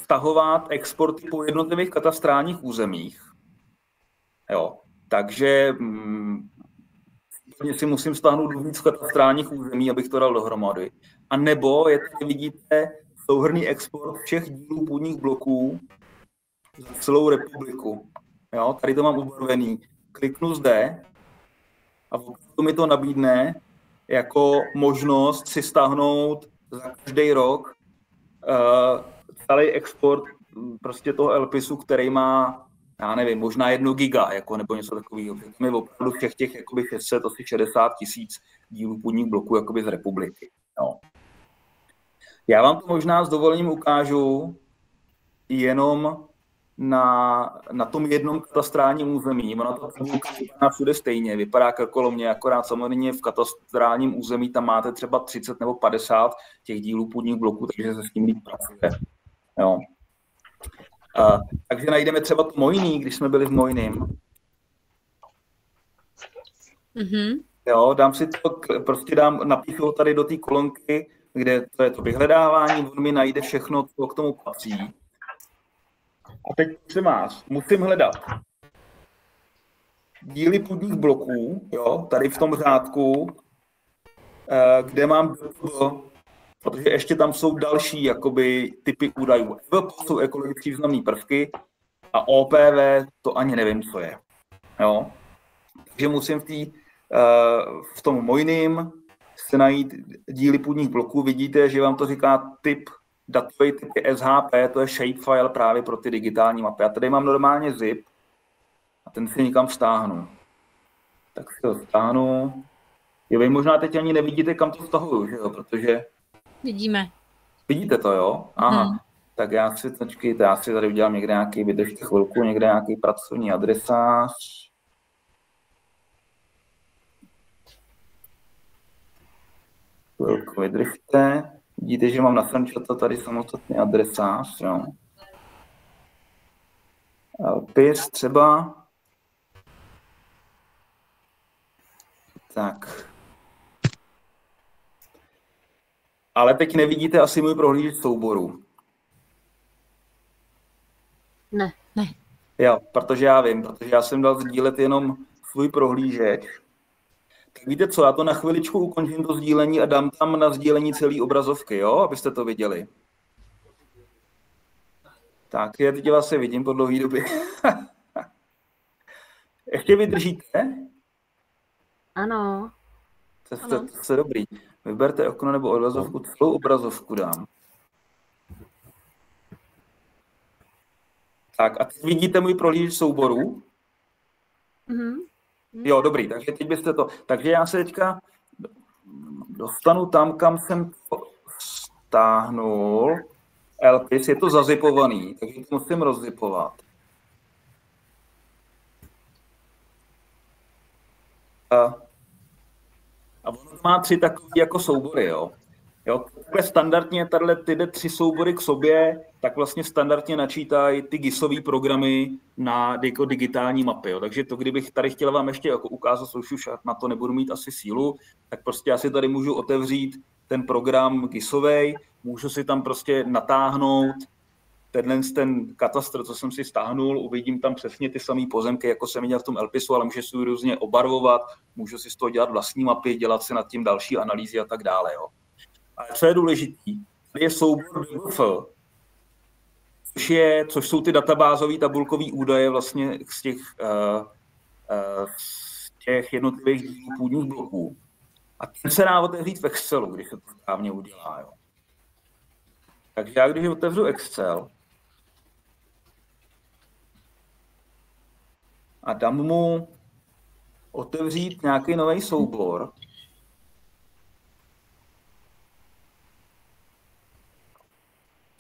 stahovat exporty po jednotlivých katastrálních územích. Jo? Takže si musím stáhnout víc katastrálních území, abych to dal dohromady. A nebo je tady vidíte souhrnný export všech dílů půdních bloků za celou republiku. Jo, tady to mám ubarvený. Kliknu zde a mi to nabídne jako možnost si stáhnout za každý rok celý export prostě toho LPISu, který má, já nevím, možná 1 giga, jako, nebo něco takového. Tam je opravdu všech těch jakoby 600, asi 60 tisíc dílů půdních bloků jakoby z republiky. No. Já vám to možná s dovolením ukážu jenom na tom jednom katastrálním území. Ona to vypadá všude stejně, vypadá krkolomně, akorát samozřejmě v katastrálním území tam máte třeba 30 nebo 50 těch dílů půdních bloků, takže se s tím líp pracuje. Jo. Takže najdeme třeba to Mojný, když jsme byli v Mojným. Mm-hmm. Jo, napíšu tady do té kolonky, kde to je to vyhledávání, on mi najde všechno, co k tomu patří. A teď se vás, musím hledat díly půdních bloků, jo, tady v tom řádku, kde mám protože ještě tam jsou další jakoby, typy údajů. EVP jsou ekologicky významné prvky a OPV to ani nevím, co je. Jo. Takže musím v tom Mojným se najít díly půdních bloků. Vidíte, že vám to říká datový typ je SHP, to je shapefile právě pro ty digitální mapy. Já tady mám normálně zip a ten si někam vztáhnu. Tak si ho vztáhnu. Jo, vy možná teď ani nevidíte, kam to vztahuju, že jo, protože... Vidíme. Vidíte to, jo? Aha. Tak já si tady udělám někde nějaký, vydržte chvilku, někde nějaký pracovní adresář. Chvilku vydržte. Vidíte, že mám nasančato tady samostatný adresář, jo. LPIS třeba. Tak. Ale teď nevidíte asi můj prohlížeč souboru. Ne. Jo, protože já vím, protože já jsem dal sdílet jenom svůj prohlížeč. Tak víte co, já to na chviličku ukončím to sdílení a dám tam na sdílení celý obrazovky, jo, abyste to viděli. Tak, já teď vás vidím po dlouhé době. Ještě vydržíte? Ano. To je dobrý. Vyberte okno nebo obrazovku, celou obrazovku dám. Tak a teď vidíte můj prohlížeč souborů? Mhm. Jo, dobrý, takže teď byste to... Takže já se teďka dostanu tam, kam jsem to stáhnul. LPIS, je to zazipovaný, takže to musím rozzipovat. A ono má 3 takové jako soubory, jo. Jo, takhle standardně tyhle 3 soubory k sobě, tak vlastně standardně načítají ty GISové programy na jako digitální mapy. Jo. Takže to, kdybych tady chtěl vám ještě jako ukázat, což už na to nebudu mít asi sílu, tak prostě já si tady můžu otevřít ten program GISovej, můžu si tam prostě natáhnout ten katastr, co jsem si stáhnul, uvidím tam přesně ty samé pozemky, jako jsem viděl v tom LPISu, ale můžu si ji různě obarvovat, můžu si z toho dělat vlastní mapy, dělat si nad tím další analýzy a tak dále. Jo. Ale co je důležitý, je soubor DBF, což jsou ty databázové tabulkové údaje vlastně z těch jednotlivých dílů půdních bloků. A ten se dá otevřít v Excelu, když se to správně udělá. Jo. Takže já když otevřu Excel a dám mu otevřít nějaký nový soubor,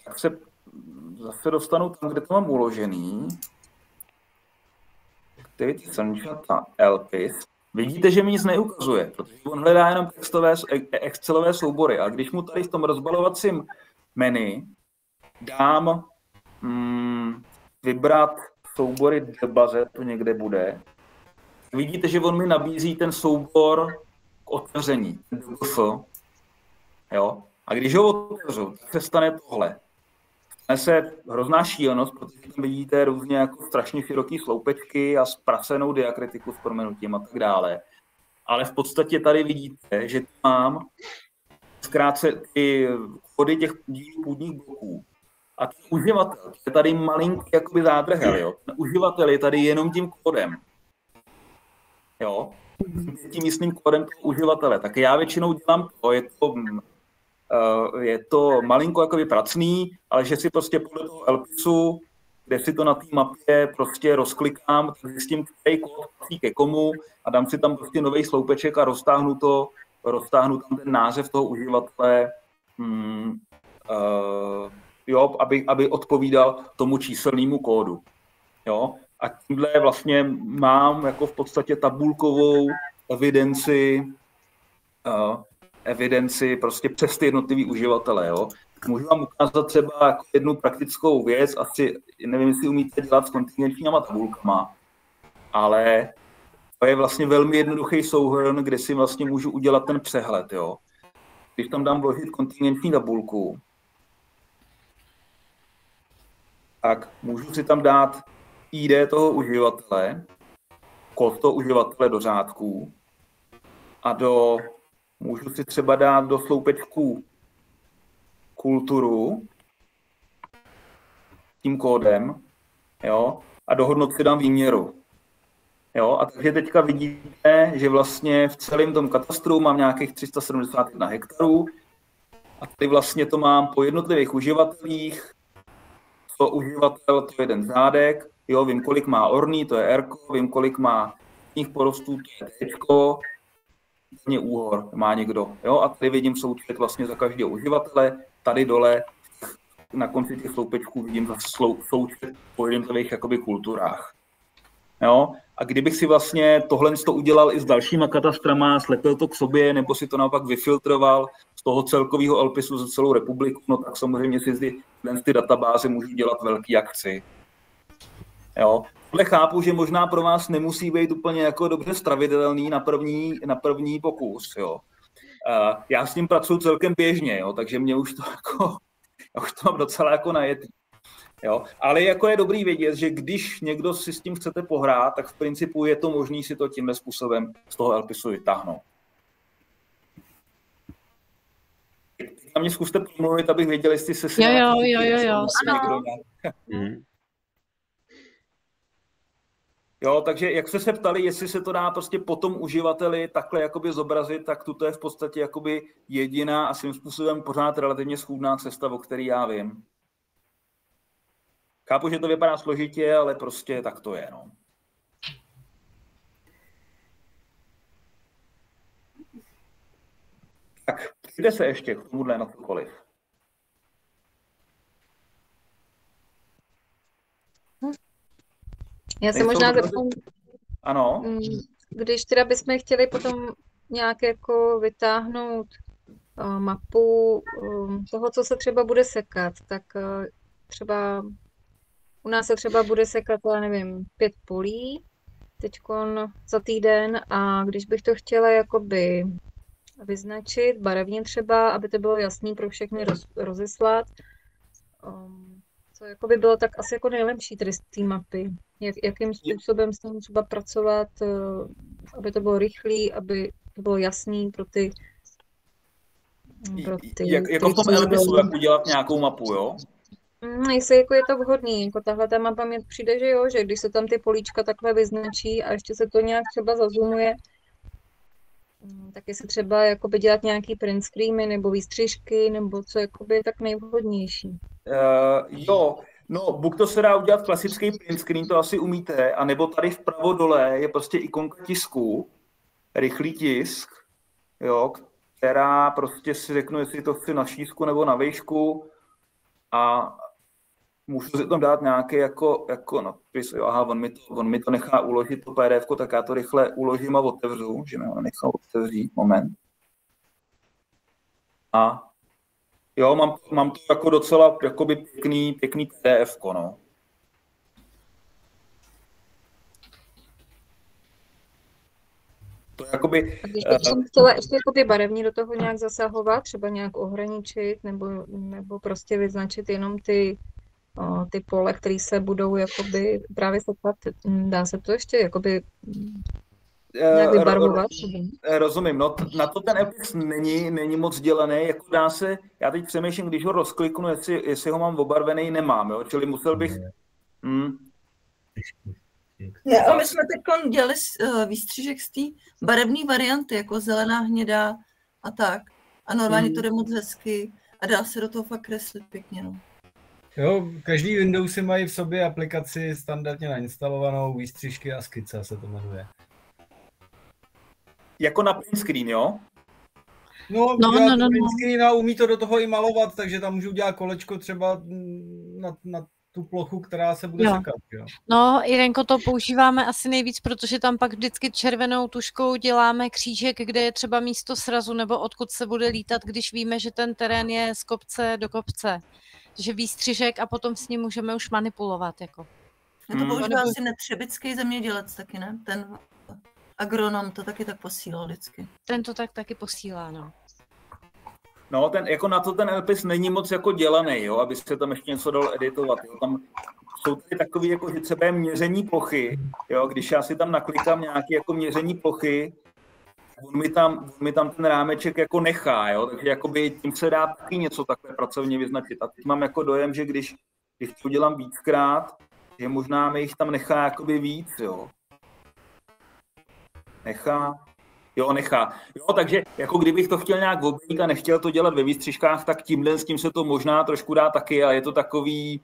tak se zase dostanu tam, kde to mám uložený. Activity Sunshot LPIS. Vidíte, že mi nic neukazuje, protože on hledá jenom Excelové soubory. A když mu tady v tom rozbalovacím menu dám vybrat soubory DBaze, to někde bude, vidíte, že on mi nabízí ten soubor k otevření, DBF. Jo? A když ho otevřu, tak se stane tohle. Stane se hrozná šílenost, protože tam vidíte různě jako strašně široké sloupečky a zpracenou diakritiku s proměnutím a tak dále. Ale v podstatě tady vidíte, že mám zkrátce ty kody těch dílů půdních bloků. A ten uživatel je tady malinký jakoby zádrhel, jo. Ten uživatel je tady jenom tím kódem. Jo. Tím místním kódem toho uživatele. Tak já většinou dělám to, je to malinko jakoby pracný, ale že si prostě podle toho LPISu, kde si to na té mapě prostě rozklikám, zjistím, který kód patří ke komu a dám si tam prostě nový sloupeček a roztáhnu tam ten název toho uživatele, jo, aby odpovídal tomu číselnému kódu. Jo? A tímhle vlastně mám jako v podstatě tabulkovou evidenci prostě přes ty jednotlivý uživatele. Jo? Můžu vám ukázat třeba jako jednu praktickou věc, asi nevím, jestli umíte dělat s kontingenčníma tabulkama, ale to je vlastně velmi jednoduchý souhrn, kde si vlastně můžu udělat ten přehled. Jo? Když tam dám vložit kontingenční tabulku, tak můžu si tam dát ID toho uživatele, kód toho uživatele do řádků a můžu si třeba dát do sloupečku kulturu tím kódem, jo, a do hodnoty dám výměru. Jo, a takže teďka vidíte, že vlastně v celém tom katastru mám nějakých 371 hektarů a tady vlastně to mám po jednotlivých uživatelích, co uživatel, to je jeden řádek, jo, vím, kolik má orný, to je R, vím, kolik má nich porostů, to je T, úhor má někdo, jo, a tady vidím součet vlastně za každého uživatele, tady dole na konci těch sloupečků vidím součet po jednotlivých jakoby kulturách. Jo? A kdybych si vlastně tohle udělal i s dalšíma katastrama, slepil to k sobě, nebo si to naopak vyfiltroval z toho celkového LPISu za celou republiku, no tak samozřejmě si ty databáze můžu dělat velký akci. Jo? Ale chápu, že možná pro vás nemusí být úplně jako dobře stravitelný na první pokus. Jo? Já s tím pracuji celkem běžně, jo? Takže mě už to jako, já už to mám docela jako najetý. Jo? Ale jako je dobrý vědět, že když někdo si s tím chcete pohrát, tak v principu je to možné si to tímhle způsobem z toho LPISu vytáhnout. A mě zkuste promluvit, abych věděl, jestli se si... Jo. Jo, takže jak jste se ptali, jestli se to dá prostě potom uživateli takhle jakoby zobrazit, tak tuto je v podstatě jakoby jediná a svým způsobem pořád relativně schůdná cesta, o který já vím. Chápu, že to vypadá složitě, ale prostě tak to je, no. Tak, přijde se ještě k tomuhle na cokoliv. Já se možná zeptám, ano. Když teda bychom chtěli potom nějak jako vytáhnout mapu toho, co se třeba bude sekat, tak třeba u nás se třeba bude sekat, já nevím, 5 polí teďkon za týden a když bych to chtěla jakoby vyznačit barevně třeba, aby to bylo jasný pro všechny rozeslat, co jakoby bylo tak asi jako nejlepší tady z té mapy. Jakým způsobem s tím třeba pracovat, aby to bylo rychlý, aby to bylo jasný pro ty jako v tom Elvisu, jak udělat nějakou mapu, jo? Jestli jako je to vhodný, jako tahle ta mapa mi přijde, že jo, že když se tam ty políčka takhle vyznačí a ještě se to nějak třeba zazumuje, tak jestli třeba jakoby dělat nějaký print screeny nebo výstřižky, nebo co jakoby je tak nejvhodnější. Jo, no, buď to se dá udělat klasický print screen, to asi umíte, anebo tady vpravo dole je prostě ikonka tisku, rychlý tisk, jo, která prostě si řeknu, jestli to chci na šířku nebo na výšku a můžu si tam dát nějaký jako nadpis, jo, aha, on mi to nechá uložit to PDF, tak já to rychle uložím a otevřu, že mi ho nechal otevřít, moment. A jo, mám to jako docela jakoby pěkný PDF, no. To jakoby... A když bych chtěla ještě jakoby barevně do toho nějak zasahovat, třeba nějak ohraničit, nebo prostě vyznačit jenom ty pole, které se budou jakoby právě sekat, dá se to ještě jakoby nějak vybarvovat? Rozumím, no na to ten Elpis není moc dělaný, jako dá se, já teď přemýšlím, když ho rozkliknu, jestli ho mám obarvený, nemám, jo, čili musel bych... A my jsme teď dělali výstřižek z té barevné varianty, jako zelená, hnědá a tak. A normálně to jde moc hezky a dá se do toho fakt kreslit pěkně, no. Jo, každý Windowsy mají v sobě aplikaci standardně nainstalovanou, výstřižky a skica se to jmenuje. Jako na print screen, jo? No, print screen a umí to do toho i malovat, takže tam můžu dělat kolečko třeba na tu plochu, která se bude sekat, jo. No, Irenko, to používáme asi nejvíc, protože tam pak vždycky červenou tuškou děláme křížek, kde je třeba místo srazu, nebo odkud se bude lítat, když víme, že ten terén je z kopce do kopce. Takže výstřižek a potom s ním můžeme už manipulovat, jako. Já to používá asi netřebický zemědělec taky, ne? Ten agronom to taky tak posílal vždycky. Ten to taky posílá, no. No, jako na to ten Elpis není moc jako dělaný, jo, aby se tam ještě něco dalo editovat. Jo. Tam jsou tady takový, jako, že třeba je měření plochy, jo, když já si tam naklikám nějaké jako měření plochy, on mi tam ten rámeček jako nechá, jo, takže jakoby tím se dá taky něco takhle pracovně vyznačit. A teď mám jako dojem, že když to dělám víckrát, že možná mi jich tam nechá jakoby víc, jo. Nechá. Jo, takže jako kdybych to chtěl nějak obejít a nechtěl to dělat ve výstřižkách, tak s tím se to možná trošku dá taky, ale je to takový,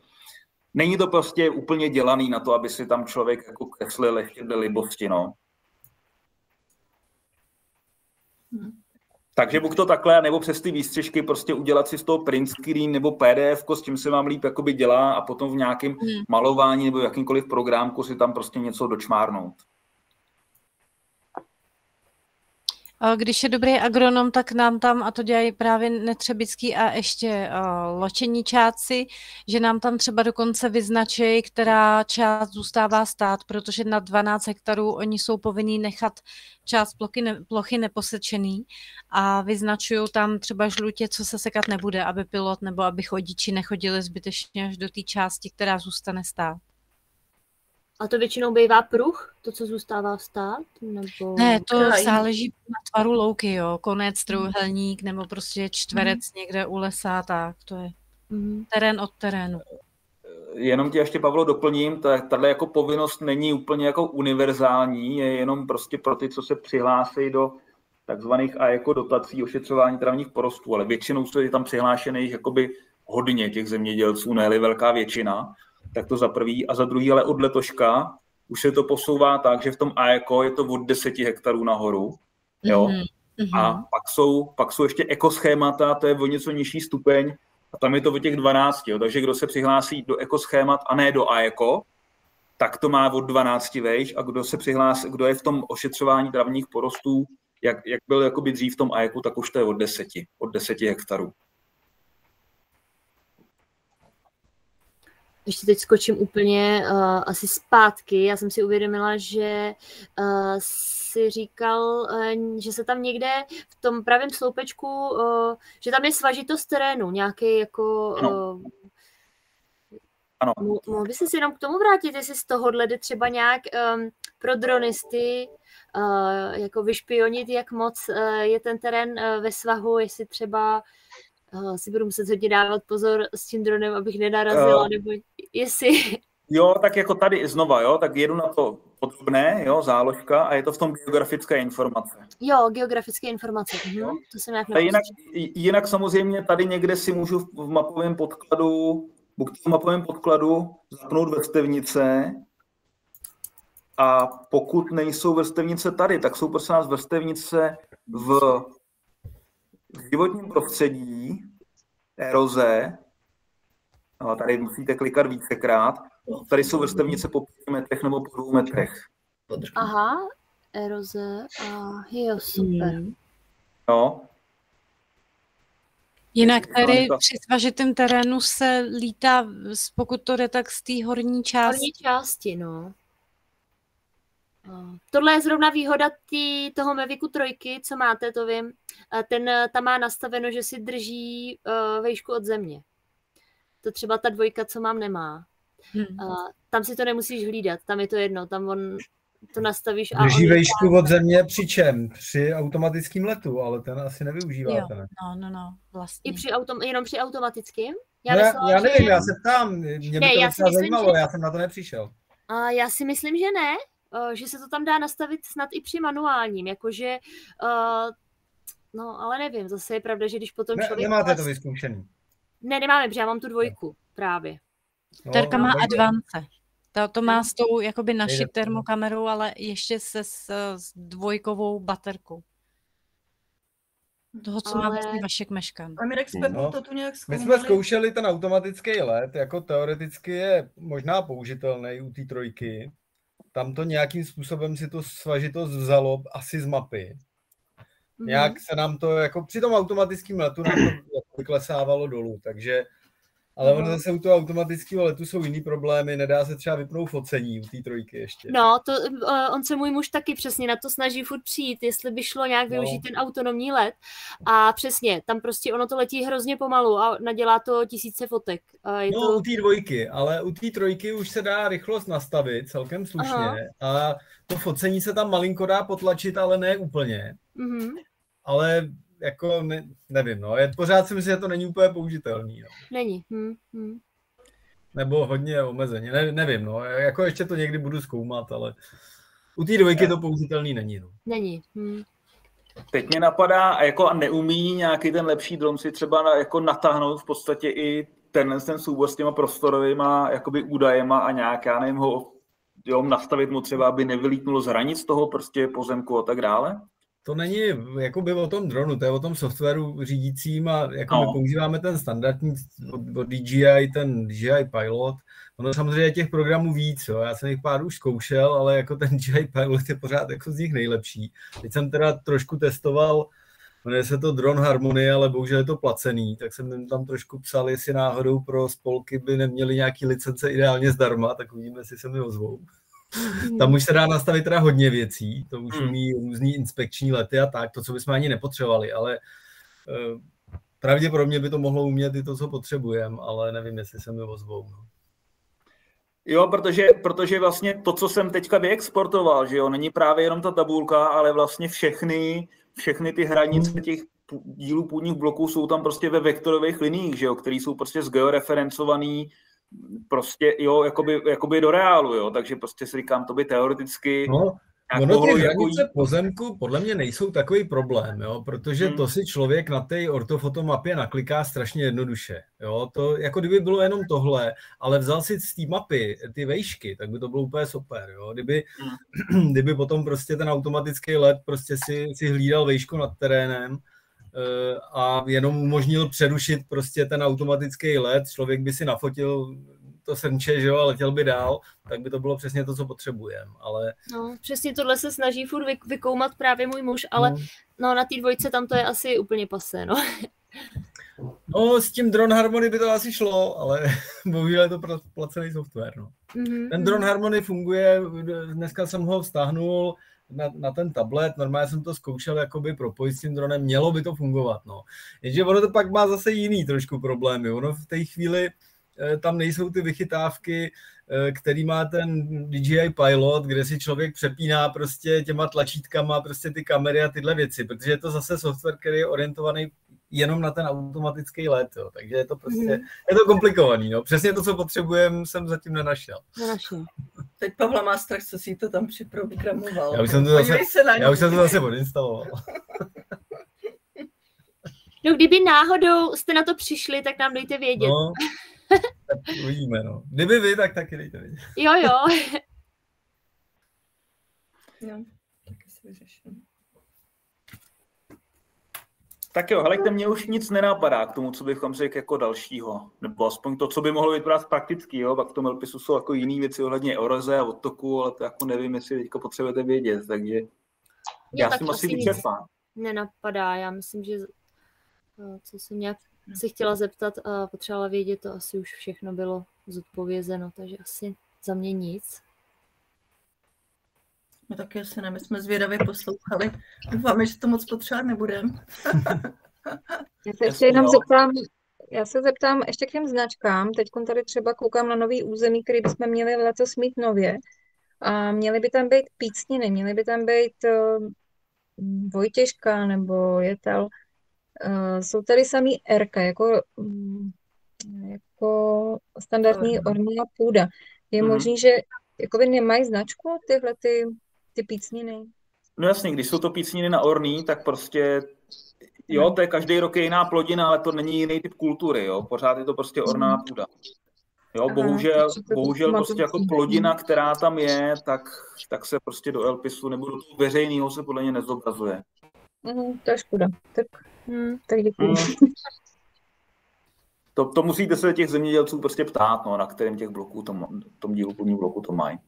není to prostě úplně dělaný na to, aby si tam člověk jako kreslil ještě do libosti, no. Takže buď to takhle, nebo přes ty výstřižky prostě udělat si z toho print screen nebo PDF, s tím se vám líp jakoby dělá a potom v nějakém malování nebo jakýmkoliv programku si tam prostě něco dočmárnout. Když je dobrý agronom, tak nám tam, a to dělají právě netřebický a ještě ločeníčáci, že nám tam třeba dokonce vyznačí, která část zůstává stát, protože na 12 hektarů oni jsou povinní nechat část plochy neposečený a vyznačují tam třeba žlutě, co se sekat nebude, aby pilot nebo aby chodiči nechodili zbytečně až do té části, která zůstane stát. A to většinou bývá pruh, to, co zůstává stát? Nebo... Ne, to záleží na tvaru louky, jo. Konec, trojúhelník, nebo prostě čtverec někde u lesa, tak to je terén od terénu. Jenom tě ještě, Pavlo, doplním, tahle jako povinnost není úplně jako univerzální, je jenom prostě pro ty, co se přihlásí do takzvaných a jako dotací ošetřování travních porostů, ale většinou je tam přihlášených jakoby hodně těch zemědělců, ne-li velká většina. Tak to za prvý. A za druhý, ale od letoška už se to posouvá tak, že v tom AECO je to od 10 hektarů nahoru. Jo? A pak jsou ještě ekoschémata, to je o něco nižší stupeň, a tam je to o těch 12. Jo? Takže kdo se přihlásí do ekoschémat a ne do AECO, tak to má od 12 vejš, a kdo je v tom ošetřování travních porostů, jak byl jakoby dřív v tom AEKu, tak už to je od 10 hektarů. Ještě teď skočím úplně asi zpátky. Já jsem si uvědomila, že si říkal, že se tam někde v tom pravém sloupečku, že tam je svažitost terénu, nějaký jako... Ano. Mohl by se jenom k tomu vrátit, jestli z tohohle jde třeba nějak pro dronisty jako vyšpionit, jak moc je ten terén ve svahu, jestli třeba si budu muset hodně dávat pozor s tím dronem, abych nenarazila, nebo jestli... Jo, tak jako tady znova, jo, tak jedu na to podrobné, jo, záložka a je to v tom geografické informace. Jo, geografické informace, to jsem nějak jinak samozřejmě tady někde si můžu v mapovém podkladu zapnout vrstevnice a pokud nejsou vrstevnice tady, tak jsou prostě nás vrstevnice v životním prostředí, eroze, no, tady musíte klikat vícekrát, tady jsou vrstevnice po 5 metrech nebo po 2 metrech. Aha, eroze, jo, super. No. Jinak tady při svažitém terénu se lítá, pokud to jde, tak z té horní části. Horní části, no. Tohle je zrovna výhoda toho Mavicu 3, co máte, to vím. Ten tam má nastaveno, že si drží vejšku od země. To třeba ta 2, co mám, nemá. Tam si to nemusíš hlídat, tam je to jedno, tam on to nastavíš. Drží vejšku od země při čem? Při automatickém letu, ale ten asi nevyužíváte, ne? No, vlastně. Jenom při automatickém? Já nevím, já se ptám, mě by to docela zajímalo, já jsem na to nepřišel. Já si myslím, že ne, že se to tam dá nastavit snad i při manuálním, jakože, no, ale nevím, zase je pravda, že když potom člověk... Nemáte to vyzkoušený? Ne, nemáme, protože já mám tu 2 právě. No, Terka má Advance. To má s tou jakoby naší termokamerou, ale ještě se s 2 baterkou. Toho, co má vlastně Vašek Meškan. A Mirek s Pepou to tu nějak zkoumali. My jsme zkoušeli ten automatický let, jako teoreticky je možná použitelný u té 3. Tam to nějakým způsobem si to svažitost vzalo asi z mapy. Nějak se nám to, jako při tom automatickém letu nám to vyklesávalo dolů, takže, ale ono zase u toho automatického letu jsou jiný problémy, nedá se třeba vypnout focení u té 3 ještě. No, to, on se můj muž taky přesně na to snaží furt přijít, jestli by šlo nějak využít ten autonomní let a přesně, tam prostě ono to letí hrozně pomalu a nadělá to 1000 fotek. U té 2, ale u té 3 už se dá rychlost nastavit celkem slušně a to focení se tam malinko dá potlačit, ale ne úplně. Ale jako nevím, no, pořád si myslím, že to není úplně použitelný. No. Není. Nebo hodně omezeně, nevím, no, jako ještě to někdy budu zkoumat, ale u té 2 to použitelný není. No. Není. Teď mě napadá, jako neumí nějaký ten lepší dron si třeba jako natáhnout v podstatě i ten soubor s těma prostorovýma jakoby údajema a nějak, já nevím, ho nastavit mu třeba, aby nevylítnulo z hranic toho prostě pozemku a tak dále? To není jakoby o tom dronu, to je o tom softwaru řídícím a jako my používáme ten standardní od DJI, ten DJI Pilot. Ono samozřejmě těch programů víc, jo. Já jsem jich pár už zkoušel, ale jako ten DJI Pilot je pořád jako z nich nejlepší. Teď jsem teda trošku testoval, jmenuje se to Drone Harmony, ale bohužel je to placený, tak jsem tam trošku psal, jestli náhodou pro spolky by neměly nějaký licence ideálně zdarma, tak uvidíme, jestli se mi ozvou. Tam už se dá nastavit teda hodně věcí, to už umí různý inspekční lety a tak, to, co bychom ani nepotřebovali, ale pravděpodobně by to mohlo umět i to, co potřebujeme, ale nevím, jestli se mi ozvou. No. Jo, protože vlastně to, co jsem teďka vyexportoval, že jo, není právě jenom ta tabulka, ale vlastně všechny ty hranice těch dílů půdních bloků jsou tam prostě ve vektorových liniích, že jo, které jsou prostě zgeoreferencovaný prostě, jo, jakoby do reálu, jo, takže prostě si říkám, to by teoreticky... No, ono ty hranice pozemku podle mě nejsou takový problém, jo, protože to si člověk na té ortofotomapě nakliká strašně jednoduše, jo, to jako kdyby bylo jenom tohle, ale vzal si z té mapy ty vejšky, tak by to bylo úplně super, jo, kdyby potom prostě ten automatický let prostě si hlídal vejšku nad terénem, a jenom umožnil přerušit prostě ten automatický let, člověk by si nafotil to srnče, že jo, a letěl by dál, tak by to bylo přesně to, co potřebujeme, ale... No, přesně tohle se snaží furt vykoumat právě můj muž, ale no, na té dvojce tam to je asi úplně pasé, no. No, s tím Drone Harmony by to asi šlo, ale bohužel je to placený software, no. Ten Drone Harmony funguje, dneska jsem ho vztáhnul na ten tablet, normálně jsem to zkoušel jakoby propojit s tím dronem, mělo by to fungovat, no. Jenže ono to pak má zase jiný trošku problémy, ono v té chvíli tam nejsou ty vychytávky, který má ten DJI Pilot, kde si člověk přepíná prostě těma tlačítkama prostě ty kamery a tyhle věci, protože je to zase software, který je orientovaný jenom na ten automatický let, jo. Takže je to prostě, je to komplikovaný, no. Přesně to, co potřebujeme, jsem zatím nenašel. Teď Pavla má strach, co si to tam připrogramoval. Já už jsem to zase odinstaloval. No, kdyby náhodou jste na to přišli, tak nám dejte vědět. No, tak uvidíme, no. Kdyby vy, tak taky dejte vědět. Jo. No, taky se vyřeším. Tak jo, helejte, mě už nic nenapadá k tomu, co bychom řekli jako dalšího. Nebo aspoň to, co by mohlo vypadat prakticky, jo. Pak v tom Elpisu jsou jako jiné věci ohledně eroze a odtoku, ale to jako nevím, jestli teďka potřebujete vědět, takže já jsem asi vyčerpán. Nenapadá, já myslím, že co jsem nějak si chtěla zeptat a potřebovala vědět, to asi už všechno bylo zodpovězeno, takže asi za mě nic. My taky asi ne, my jsme zvědavě poslouchali. Doufáme, že to moc potřebovat nebudeme. Já se zeptám ještě k těm značkám. Teď tady třeba koukám na nový území, který bychom měli letos mít nově. A měly by tam být pícniny, měly by tam být Vojtěžka nebo Jetel. Jsou tady samý Rka, jako standardní orná půda. Je možný, že jakoby nemají značku tyhle ty pícniny? No jasně, když jsou to pícniny na orný, tak prostě, jo, to je každý rok je jiná plodina, ale to není jiný typ kultury, jo, pořád je to prostě orná půda. Jo, bohužel prostě jako plodina, která tam je, tak se prostě do Elpisu nebo do toho veřejného se podle mě nezobrazuje. To je škoda. Tak děkuji. To musíte se těch zemědělců prostě ptát, no, na kterém těch bloků, tom dílu půdního bloku to mají.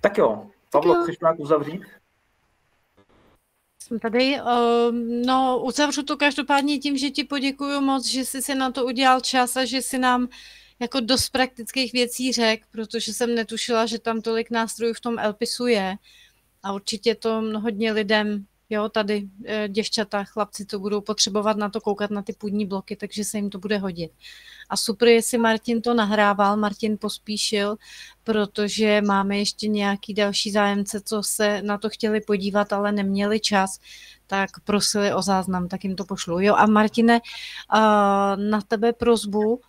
Tak jo, Pavlo, chceš nějak uzavřít? Jsem tady. No, uzavřu to každopádně tím, že ti poděkuju moc, že jsi si na to udělal čas a že jsi nám jako dost praktických věcí řekl, protože jsem netušila, že tam tolik nástrojů v tom Elpisu je. A určitě to hodně lidem, jo, tady děvčata, chlapci to budou potřebovat na to koukat na ty půdní bloky, takže se jim to bude hodit. A super, jestli Martin to nahrával, Martin Pospíšil, protože máme ještě nějaký další zájemce, co se na to chtěli podívat, ale neměli čas, tak prosili o záznam, tak jim to pošlu. Jo, a Martine, na tebe prosbu,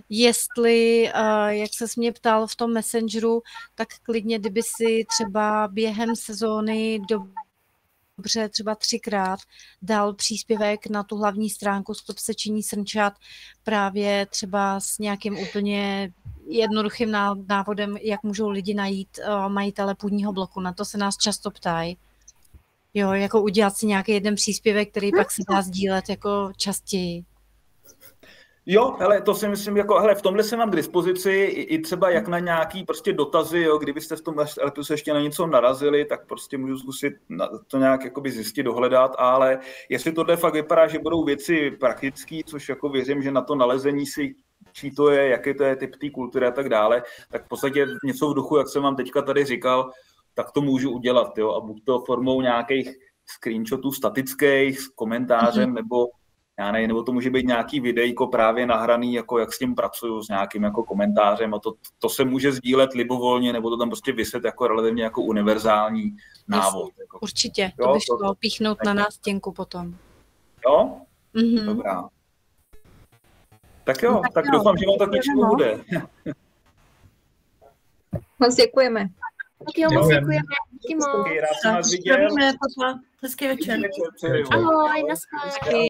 jestli, jak ses mě ptal v tom Messengeru, tak klidně, kdyby si třeba během sezóny dobře třeba 3krát dal příspěvek na tu hlavní stránku Stop sečení srnčat právě třeba s nějakým úplně jednoduchým návodem, jak můžou lidi najít majitele půdního bloku. Na to se nás často ptají. Jo, jako udělat si nějaký jeden příspěvek, který pak se dá sdílet jako častěji. Jo, hele, to si myslím, jako, hele, v tomhle jsem mám k dispozici i třeba jak na nějaký prostě dotazy, jo, kdybyste v tom Elpisu ještě na něco narazili, tak prostě můžu zkusit to nějak jakoby zjistit, dohledat, ale jestli tohle fakt vypadá, že budou věci praktické, což jako věřím, že na to nalezení si, čí to je, jaký to je typ té kultury a tak dále, tak v podstatě něco v duchu, jak jsem vám teďka tady říkal, tak to můžu udělat, jo, a buď to formou nějakých screenshotů statických s komentářem, nebo já nevím, nebo to může být nějaký videjko právě nahraný, jako jak s tím pracuju, s nějakým jako komentářem a to se může sdílet libovolně, nebo to tam prostě vyset jako relativně jako univerzální návod. Jako. Určitě, to by šlo píchnout na nástěnku potom. Jo? Dobrá. Tak jo, tak doufám, že vám tak něčemu bude. Moc děkujeme. Tak jo, moc děkujeme. Díky moc. Rád jsem vás viděl. Hezký večer. Ahoj, naschle.